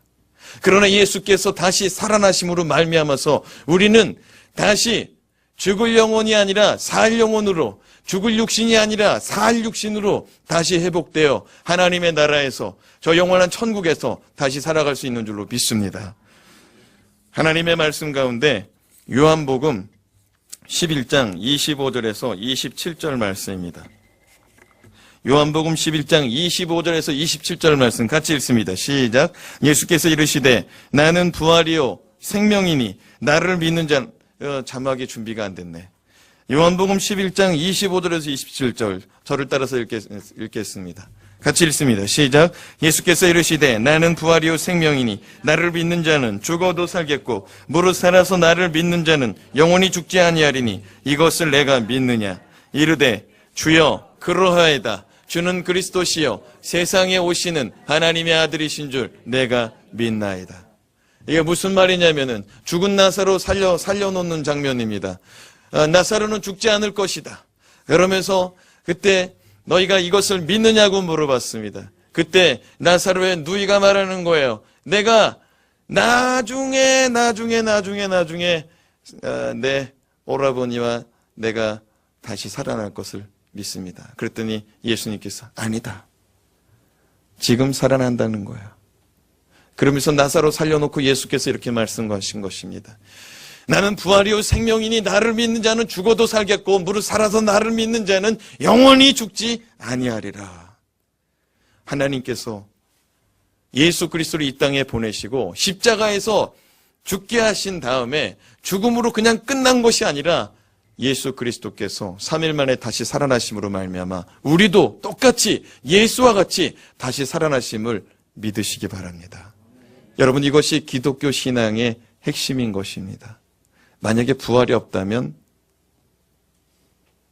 그러나 예수께서 다시 살아나심으로 말미암아서 우리는 다시 죽을 영혼이 아니라 살 영혼으로, 죽을 육신이 아니라 살 육신으로 다시 회복되어 하나님의 나라에서, 저 영원한 천국에서 다시 살아갈 수 있는 줄로 믿습니다. 하나님의 말씀 가운데 요한복음 11장 25절에서 27절 말씀입니다. 요한복음 11장 25절에서 27절 말씀 같이 읽습니다. 시작. 예수께서 이르시되 나는 부활이요 생명이니 나를 믿는 자, 자막이 준비가 안 됐네. 요한복음 11장 25절에서 27절 저를 따라서 읽겠습니다. 같이 읽습니다. 시작. 예수께서 이르시되 나는 부활이요 생명이니 나를 믿는 자는 죽어도 살겠고 무릇 살아서 나를 믿는 자는 영원히 죽지 아니하리니 이것을 내가 믿느냐. 이르되 주여 그러하이다. 주는 그리스도시요 세상에 오시는 하나님의 아들이신 줄 내가 믿나이다. 이게 무슨 말이냐면은 죽은 나사로 살려놓는 장면입니다. 나사로는 죽지 않을 것이다. 그러면서 그때 너희가 이것을 믿느냐고 물어봤습니다. 그때 나사로의 누이가 말하는 거예요. 내가 나중에 내 오라버니와 내가 다시 살아날 것을 믿습니다. 그랬더니 예수님께서 아니다. 지금 살아난다는 거예요. 그러면서 나사로 살려놓고 예수께서 이렇게 말씀하신 것입니다. 나는 부활이요 생명이니 나를 믿는 자는 죽어도 살겠고 무릇 살아서 나를 믿는 자는 영원히 죽지 아니하리라. 하나님께서 예수 그리스도를 이 땅에 보내시고 십자가에서 죽게 하신 다음에 죽음으로 그냥 끝난 것이 아니라 예수 그리스도께서 3일 만에 다시 살아나심으로 말미암아 우리도 똑같이 예수와 같이 다시 살아나심을 믿으시기 바랍니다. 여러분, 이것이 기독교 신앙의 핵심인 것입니다. 만약에 부활이 없다면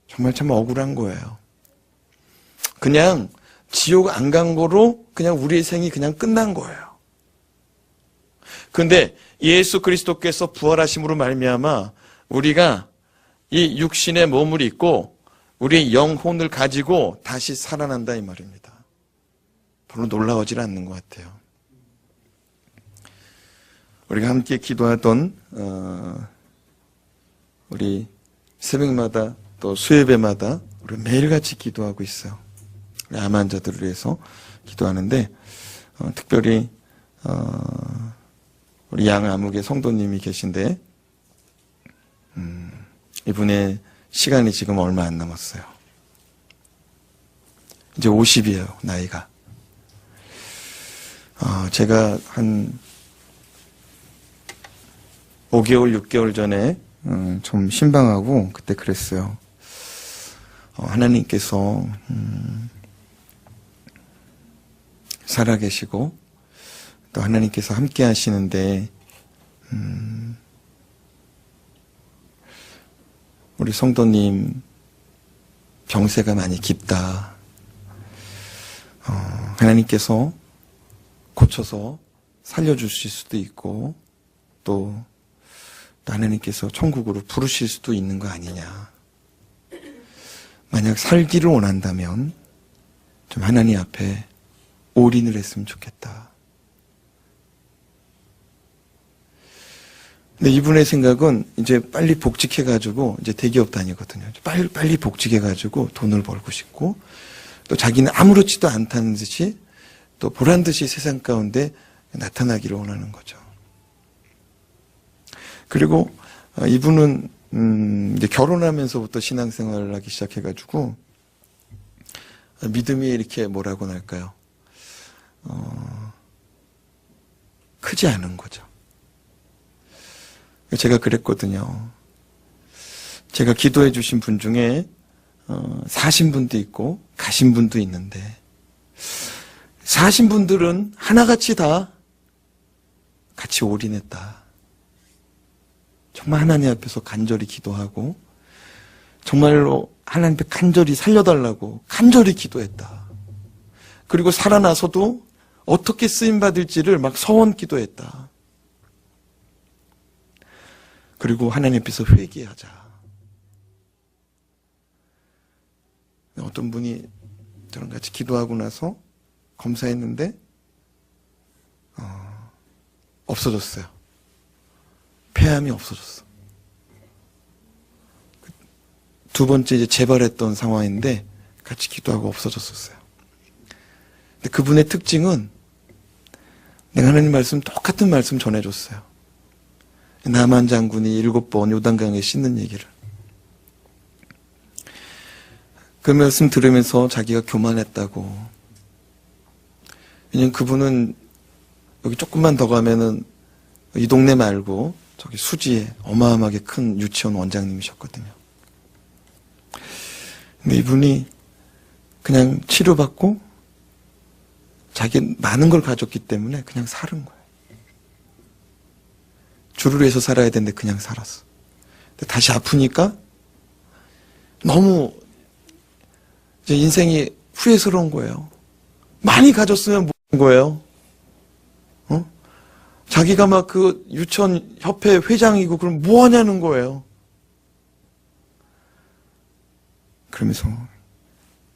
정말 참 억울한 거예요. 그냥 지옥 안 간 거로 그냥 우리의 생이 그냥 끝난 거예요. 그런데 예수 그리스도께서 부활하심으로 말미암아 우리가 이 육신의 몸을 입고 우리의 영혼을 가지고 다시 살아난다 이 말입니다. 별로 놀라워질 않는 것 같아요. 우리가 함께 기도하던 우리 새벽마다 또 수요예배마다 우리 매일같이 기도하고 있어요. 우리 암 환자들을 위해서 기도하는데 특별히 우리 양암흑의 성도님이 계신데 이분의 시간이 지금 얼마 안 남았어요. 이제 50이에요, 나이가. 제가 한 5개월, 6개월 전에 좀 신방하고 그때 그랬어요. 하나님께서 살아계시고 또 하나님께서 함께 하시는데 우리 성도님 병세가 많이 깊다. 하나님께서 고쳐서 살려주실 수도 있고 또 하나님께서 천국으로 부르실 수도 있는 거 아니냐. 만약 살기를 원한다면 좀 하나님 앞에 올인을 했으면 좋겠다. 근데 이분의 생각은 이제 빨리 복직해가지고 이제 대기업 다니거든요. 빨리 복직해가지고 돈을 벌고 싶고 또 자기는 아무렇지도 않다는 듯이 또 보란 듯이 세상 가운데 나타나기를 원하는 거죠. 그리고 이분은 이제 결혼하면서부터 신앙생활을 하기 시작해가지고 믿음이 이렇게 뭐라고 할까요? 크지 않은 거죠. 제가 그랬거든요. 제가 기도해 주신 분 중에 사신 분도 있고 가신 분도 있는데, 사신 분들은 하나같이 다 같이 올인했다. 정말 하나님 앞에서 간절히 기도하고 정말로 하나님 앞에 간절히 살려달라고 간절히 기도했다. 그리고 살아나서도 어떻게 쓰임받을지를 막 서원 기도했다. 그리고 하나님 앞에서 회개하자. 어떤 분이 저랑 같이 기도하고 나서 검사했는데 없어졌어요. 폐암이 없어졌어. 두 번째 이제 재발했던 상황인데 같이 기도하고 없어졌었어요. 근데 그분의 특징은 내가 하나님 말씀 똑같은 말씀 전해줬어요. 나만 장군이 7번 요단강에 씻는 얘기를. 그 말씀 들으면서 자기가 교만했다고. 왜냐면 그분은 여기 조금만 더 가면은 이 동네 말고 저기 수지에 어마어마하게 큰 유치원 원장님이셨거든요. 근데 이분이 그냥 치료받고 자기 많은 걸 가졌기 때문에 그냥 살은 거예요. 주를 위해서 살아야 되는데 그냥 살았어. 근데 다시 아프니까 너무 이제 인생이 후회스러운 거예요. 많이 가졌으면 뭐한 거예요? 자기가 막 그 유치원 협회 회장이고 그럼 뭐 하냐는 거예요. 그러면서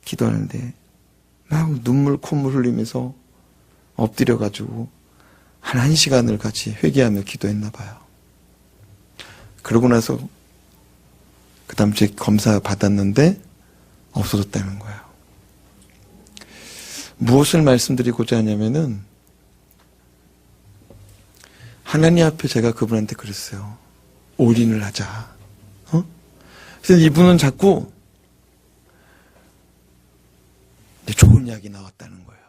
기도하는데 막 눈물 콧물 흘리면서 엎드려가지고 한 1시간을 같이 회개하며 기도했나 봐요. 그러고 나서 그 다음 주에 검사 받았는데 없어졌다는 거예요. 무엇을 말씀드리고자 하냐면은 하나님 앞에 제가 그분한테 그랬어요. 올인을 하자. 그래서 이분은 자꾸 좋은 약이 나왔다는 거예요.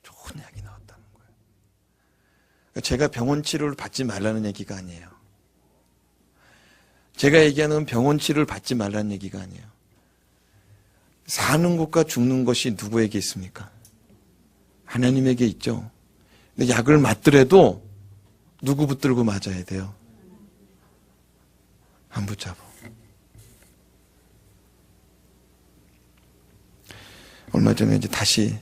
좋은 약이 나왔다는 거예요. 제가 병원 치료를 받지 말라는 얘기가 아니에요. 제가 얘기하는 건 병원 치료를 받지 말라는 얘기가 아니에요. 사는 것과 죽는 것이 누구에게 있습니까? 하나님에게 있죠. 근데 약을 맞더라도 누구 붙들고 맞아야 돼요? 안 붙잡아. 얼마 전에 이제 다시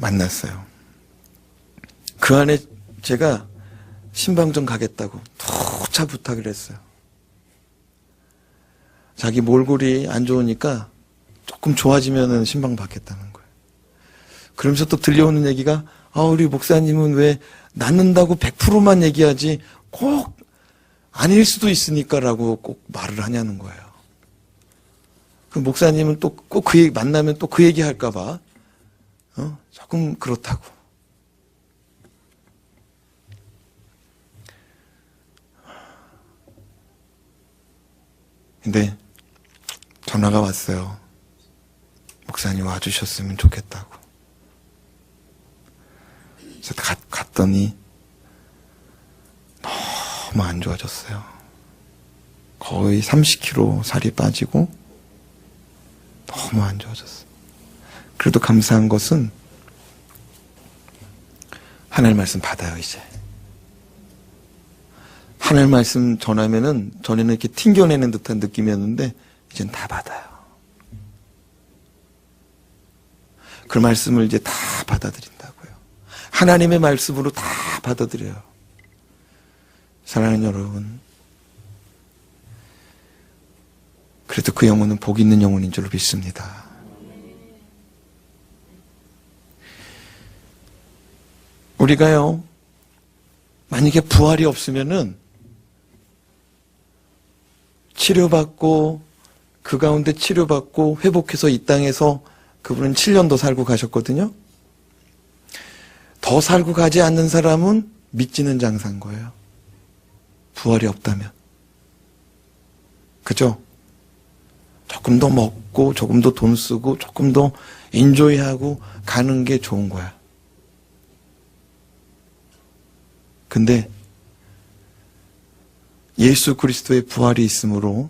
만났어요. 그 안에 제가 신방전 가겠다고 도차 부탁을 했어요. 자기 몰골이 안 좋으니까 조금 좋아지면은 신방 받겠다는 거예요. 그러면서 또 들려오는 얘기가 우리 목사님은 왜 낫는다고 100%만 얘기하지 꼭 아닐 수도 있으니까라고 꼭 말을 하냐는 거예요. 그 목사님은 또 꼭 그 얘기 만나면 또 그 얘기 할까봐 조금 그렇다고. 근데 전화가 왔어요. 목사님 와주셨으면 좋겠다고. 그래서 갔더니 너무 안 좋아졌어요. 거의 30kg 살이 빠지고 너무 안 좋아졌어요. 그래도 감사한 것은 하나님 말씀 받아요, 이제. 하나님 말씀 전하면은 전에는 이렇게 튕겨내는 듯한 느낌이었는데 이젠 다 받아요. 그 말씀을 이제 다 받아들인다고요. 하나님의 말씀으로 다 받아들여요. 사랑하는 여러분, 그래도 그 영혼은 복 있는 영혼인 줄로 믿습니다. 우리가요, 만약에 부활이 없으면은 치료받고 그 가운데 치료받고 회복해서 이 땅에서 그분은 7년 더 살고 가셨거든요. 더 살고 가지 않는 사람은 믿지는 장사인 거예요. 부활이 없다면. 그죠? 조금 더 먹고 조금 더 돈 쓰고 조금 더 인조이하고 가는 게 좋은 거야. 근데 예수 그리스도의 부활이 있으므로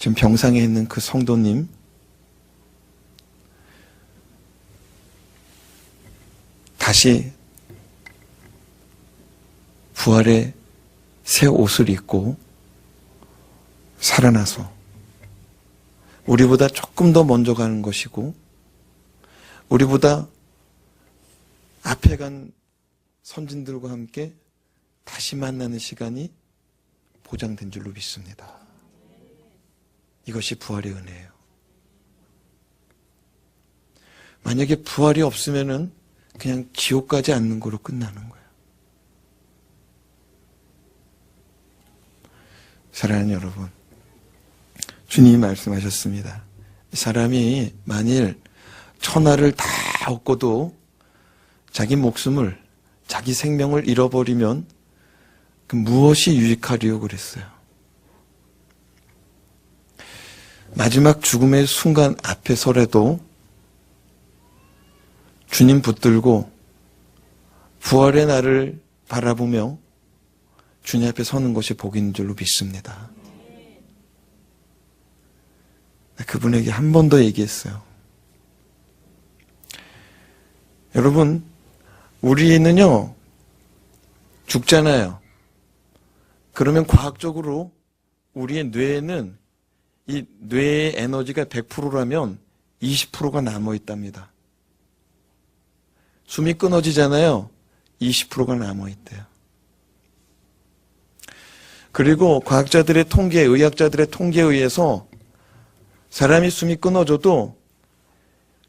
지금 병상에 있는 그 성도님, 다시 부활의 새 옷을 입고 살아나서 우리보다 조금 더 먼저 가는 것이고, 우리보다 앞에 간 선진들과 함께 다시 만나는 시간이 보장된 줄로 믿습니다. 이것이 부활의 은혜예요. 만약에 부활이 없으면은 그냥 지옥 가지 않는 거로 끝나는 거예요. 사랑하는 여러분, 주님이 말씀하셨습니다. 사람이 만일 천하를 다 얻고도 자기 목숨을, 자기 생명을 잃어버리면 그 무엇이 유익하리요 그랬어요. 마지막 죽음의 순간 앞에 서라도 주님 붙들고 부활의 날을 바라보며 주님 앞에 서는 것이 복이 있는 줄로 믿습니다. 그분에게 한 번 더 얘기했어요. 여러분, 우리는요, 죽잖아요. 그러면 과학적으로 우리의 뇌에는 이 뇌의 에너지가 100%라면 20%가 남아있답니다. 숨이 끊어지잖아요. 20%가 남아있대요. 그리고 과학자들의 통계, 의학자들의 통계에 의해서 사람이 숨이 끊어져도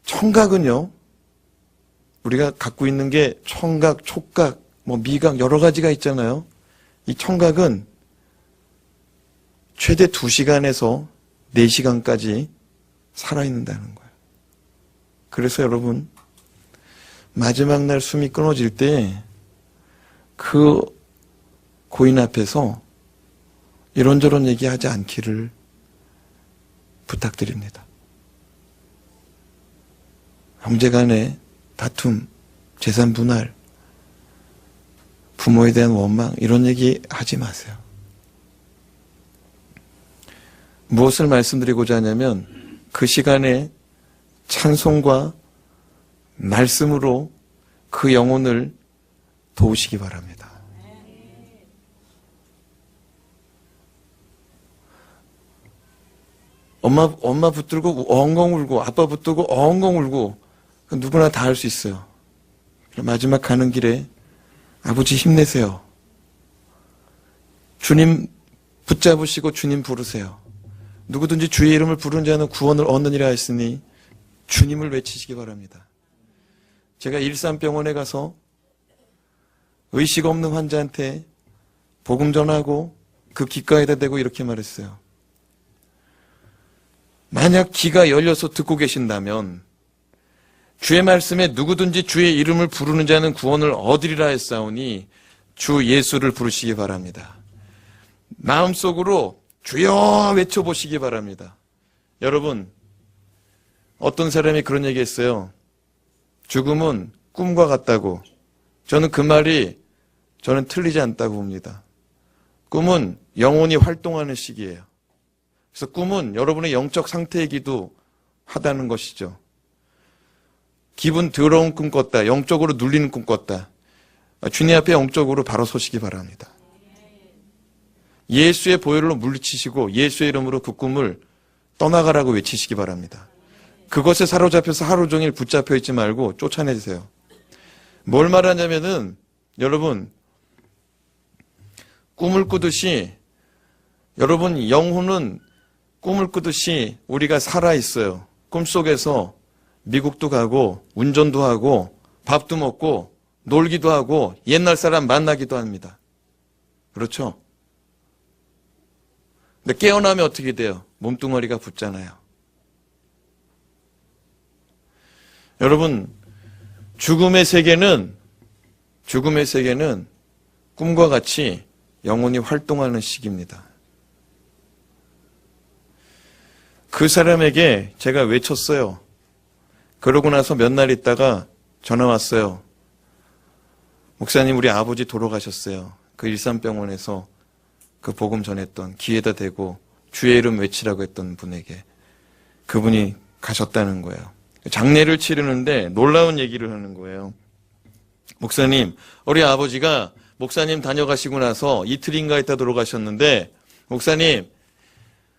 청각은요, 우리가 갖고 있는 게 청각, 촉각, 미각 여러 가지가 있잖아요. 이 청각은 최대 2시간에서 4시간까지 살아있는다는 거예요. 그래서 여러분, 마지막 날 숨이 끊어질 때 그 고인 앞에서 이런저런 얘기하지 않기를 부탁드립니다. 형제간의 다툼, 재산 분할, 부모에 대한 원망 이런 얘기 하지 마세요. 무엇을 말씀드리고자 하냐면 그 시간에 찬송과 말씀으로 그 영혼을 도우시기 바랍니다. 엄마 붙들고 엉엉 울고 아빠 붙들고 엉엉 울고 누구나 다 할 수 있어요. 마지막 가는 길에 아버지 힘내세요. 주님 붙잡으시고 주님 부르세요. 누구든지 주의 이름을 부르는 자는 구원을 얻느니라 했으니 주님을 외치시기 바랍니다. 제가 일산병원에 가서 의식 없는 환자한테 복음 전하고 그 귓가에다 대고 이렇게 말했어요. 만약 귀가 열려서 듣고 계신다면 주의 말씀에 누구든지 주의 이름을 부르는 자는 구원을 얻으리라 했사오니 주 예수를 부르시기 바랍니다. 마음속으로 주여 외쳐보시기 바랍니다. 여러분, 어떤 사람이 그런 얘기 했어요. 죽음은 꿈과 같다고. 저는 그 말이 저는 틀리지 않다고 봅니다. 꿈은 영혼이 활동하는 시기예요. 그래서 꿈은 여러분의 영적 상태이기도 하다는 것이죠. 기분 더러운 꿈 꿨다. 영적으로 눌리는 꿈 꿨다. 주님 앞에 영적으로 바로 서시기 바랍니다. 예수의 보혈로 물리치시고 예수의 이름으로 그 꿈을 떠나가라고 외치시기 바랍니다. 그것에 사로잡혀서 하루 종일 붙잡혀 있지 말고 쫓아내세요. 뭘 말하냐면은 여러분, 꿈을 꾸듯이 여러분 영혼은 꿈을 꾸듯이 우리가 살아있어요. 꿈속에서 미국도 가고 운전도 하고 밥도 먹고 놀기도 하고 옛날 사람 만나기도 합니다. 그렇죠? 근데 깨어나면 어떻게 돼요? 몸뚱어리가 붙잖아요. 여러분, 죽음의 세계는 꿈과 같이 영혼이 활동하는 시기입니다. 그 사람에게 제가 외쳤어요. 그러고 나서 몇 날 있다가 전화 왔어요. 목사님, 우리 아버지 돌아가셨어요. 그 일산병원에서 그 복음 전했던 귀에다 대고 주의 이름 외치라고 했던 분에게 그분이 가셨다는 거예요. 장례를 치르는데 놀라운 얘기를 하는 거예요. 목사님, 우리 아버지가 목사님 다녀가시고 나서 이틀인가 있다 돌아가셨는데 목사님,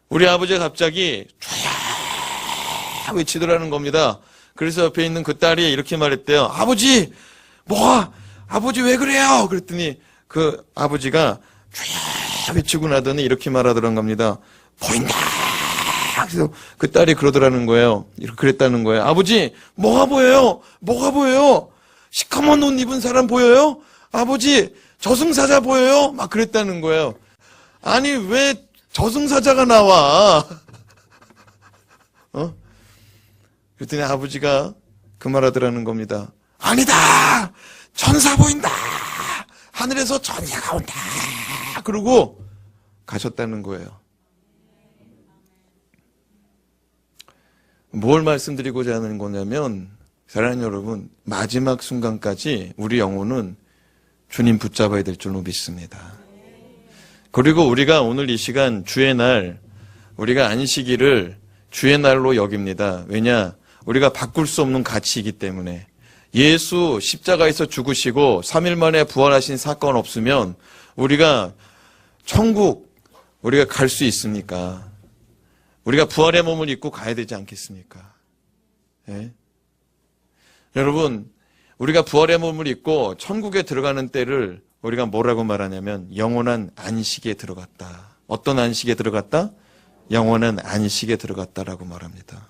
우리 아버지가 갑자기 쫙 외치더라는 겁니다. 그래서 옆에 있는 그 딸이 이렇게 말했대요. 아버지, 뭐가? 아버지 왜 그래요? 그랬더니 그 아버지가 쫙 외치고 나더니 이렇게 말하더란 겁니다. 보인다. 그래서 그 딸이 그러더라는 거예요. 이렇게 그랬다는 거예요. 아버지, 뭐가 보여요? 뭐가 보여요? 시커먼 옷 입은 사람 보여요? 아버지, 저승사자 보여요? 막 그랬다는 거예요. 아니, 왜 저승사자가 나와? 그랬더니 아버지가 그 말하더라는 겁니다. 아니다! 천사 보인다! 하늘에서 천사가 온다! 그러고 가셨다는 거예요. 뭘 말씀드리고자 하는 거냐면, 사랑하는 여러분, 마지막 순간까지 우리 영혼은 주님 붙잡아야 될 줄로 믿습니다. 그리고 우리가 오늘 이 시간 주의 날, 우리가 안식일을 주의 날로 여깁니다. 왜냐? 우리가 바꿀 수 없는 가치이기 때문에. 예수 십자가에서 죽으시고 3일 만에 부활하신 사건 없으면 우리가 천국 우리가 갈 수 있습니까? 우리가 부활의 몸을 입고 가야 되지 않겠습니까? 예? 여러분, 우리가 부활의 몸을 입고 천국에 들어가는 때를 우리가 뭐라고 말하냐면 영원한 안식에 들어갔다. 어떤 안식에 들어갔다? 영원한 안식에 들어갔다라고 말합니다.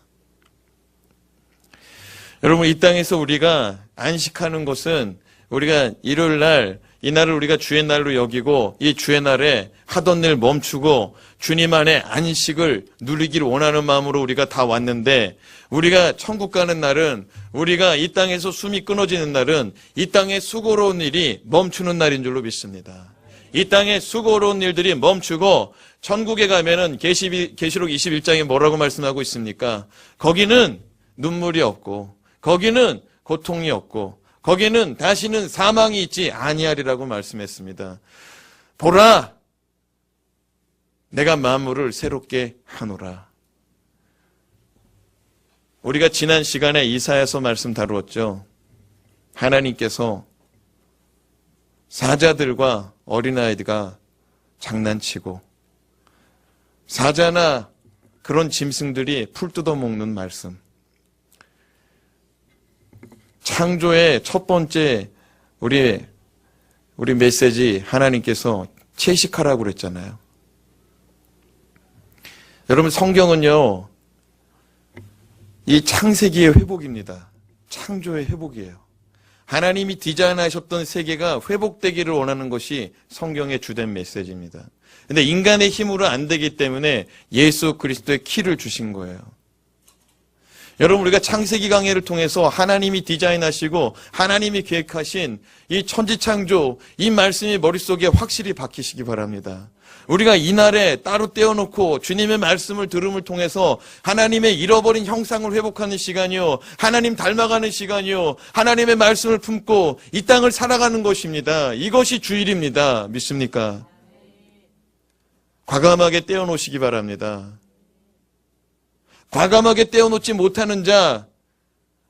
여러분, 이 땅에서 우리가 안식하는 것은 우리가 일요일 날, 이 날을 우리가 주의 날로 여기고 이 주의 날에 하던 일 멈추고 주님 안에 안식을 누리기를 원하는 마음으로 우리가 다 왔는데 우리가 천국 가는 날은 우리가 이 땅에서 숨이 끊어지는 날은 이 땅의 수고로운 일이 멈추는 날인 줄로 믿습니다. 이 땅의 수고로운 일들이 멈추고 천국에 가면은 계시록 21장에 뭐라고 말씀하고 있습니까? 거기는 눈물이 없고 거기는 고통이 없고 거기는 다시는 사망이 있지 아니하리라고 말씀했습니다. 보라, 내가 만물을 새롭게 하노라. 우리가 지난 시간에 이사야서 말씀 다루었죠. 하나님께서 사자들과 어린아이가 장난치고 사자나 그런 짐승들이 풀 뜯어먹는 말씀. 창조의 첫 번째 우리 메시지 하나님께서 채식하라고 그랬잖아요. 여러분, 성경은요, 이 창세기의 회복입니다. 창조의 회복이에요. 하나님이 디자인하셨던 세계가 회복되기를 원하는 것이 성경의 주된 메시지입니다. 근데 인간의 힘으로 안 되기 때문에 예수 그리스도의 키를 주신 거예요. 여러분, 우리가 창세기 강해를 통해서 하나님이 디자인하시고 하나님이 계획하신 이 천지창조, 이 말씀이 머릿속에 확실히 박히시기 바랍니다. 우리가 이날에 따로 떼어놓고 주님의 말씀을 들음을 통해서 하나님의 잃어버린 형상을 회복하는 시간이요, 하나님 닮아가는 시간이요, 하나님의 말씀을 품고 이 땅을 살아가는 것입니다. 이것이 주일입니다. 믿습니까? 과감하게 떼어놓으시기 바랍니다. 과감하게 떼어놓지 못하는 자,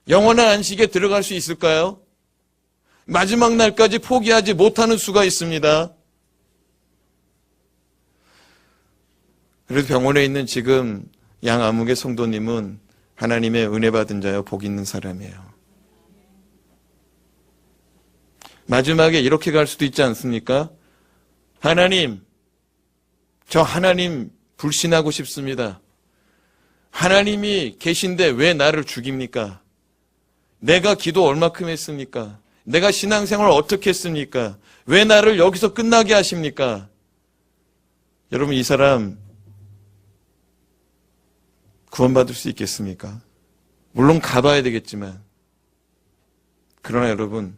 영원한 안식에 들어갈 수 있을까요? 마지막 날까지 포기하지 못하는 수가 있습니다. 그래도 병원에 있는 지금 양아무개 성도님은 하나님의 은혜 받은 자요, 복 있는 사람이에요. 마지막에 이렇게 갈 수도 있지 않습니까? 하나님, 저 하나님 불신하고 싶습니다. 하나님이 계신데 왜 나를 죽입니까? 내가 기도 얼마큼 했습니까? 내가 신앙생활을 어떻게 했습니까? 왜 나를 여기서 끝나게 하십니까? 여러분, 이 사람 구원받을 수 있겠습니까? 물론 가봐야 되겠지만, 그러나 여러분,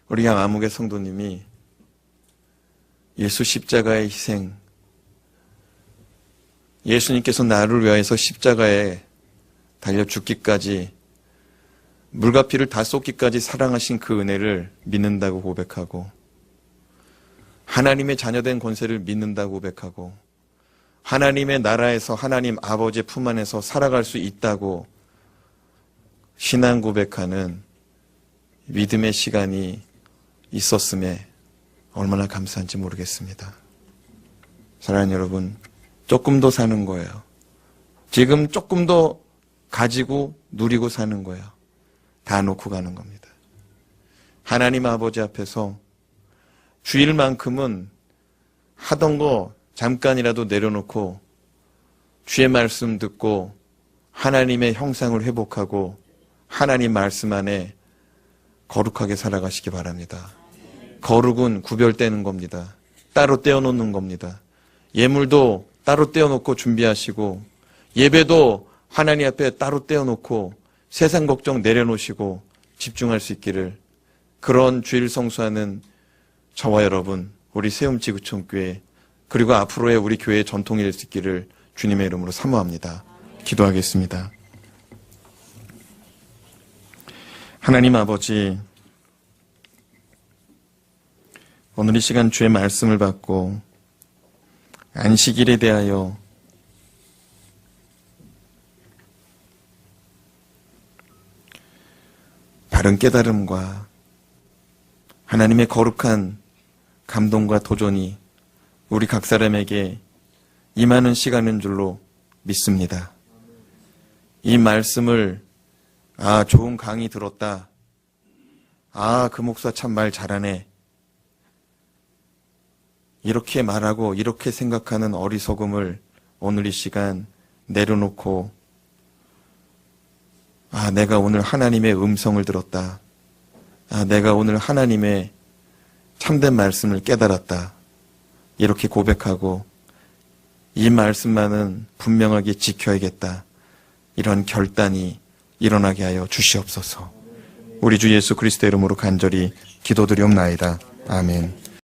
우리 양아무개 성도님이 예수 십자가의 희생, 예수님께서 나를 위하여서 십자가에 달려 죽기까지, 물과 피를 다 쏟기까지 사랑하신 그 은혜를 믿는다고 고백하고, 하나님의 자녀된 권세를 믿는다고 고백하고, 하나님의 나라에서 하나님 아버지의 품 안에서 살아갈 수 있다고 신앙 고백하는 믿음의 시간이 있었음에 얼마나 감사한지 모르겠습니다. 사랑하는 여러분, 조금 더 사는 거예요. 지금 조금 더 가지고 누리고 사는 거예요. 다 놓고 가는 겁니다. 하나님 아버지 앞에서 주일만큼은 하던 거 잠깐이라도 내려놓고 주의 말씀 듣고 하나님의 형상을 회복하고 하나님 말씀 안에 거룩하게 살아가시기 바랍니다. 거룩은 구별되는 겁니다. 따로 떼어놓는 겁니다. 예물도 따로 떼어놓고 준비하시고 예배도 하나님 앞에 따로 떼어놓고 세상 걱정 내려놓으시고 집중할 수 있기를, 그런 주일 성수하는 저와 여러분, 우리 세움지구촌교회 그리고 앞으로의 우리 교회의 전통이 될 수 있기를 주님의 이름으로 사모합니다. 기도하겠습니다. 하나님 아버지, 오늘 이 시간 주의 말씀을 받고 안식일에 대하여 바른 깨달음과 하나님의 거룩한 감동과 도전이 우리 각 사람에게 임하는 시간인 줄로 믿습니다. 이 말씀을 좋은 강의 들었다. 그 목사 참 말 잘하네. 이렇게 말하고 이렇게 생각하는 어리석음을 오늘 이 시간 내려놓고 내가 오늘 하나님의 음성을 들었다. 내가 오늘 하나님의 참된 말씀을 깨달았다. 이렇게 고백하고 이 말씀만은 분명하게 지켜야겠다. 이런 결단이 일어나게 하여 주시옵소서. 우리 주 예수 그리스도의 이름으로 간절히 기도드리옵나이다. 아멘.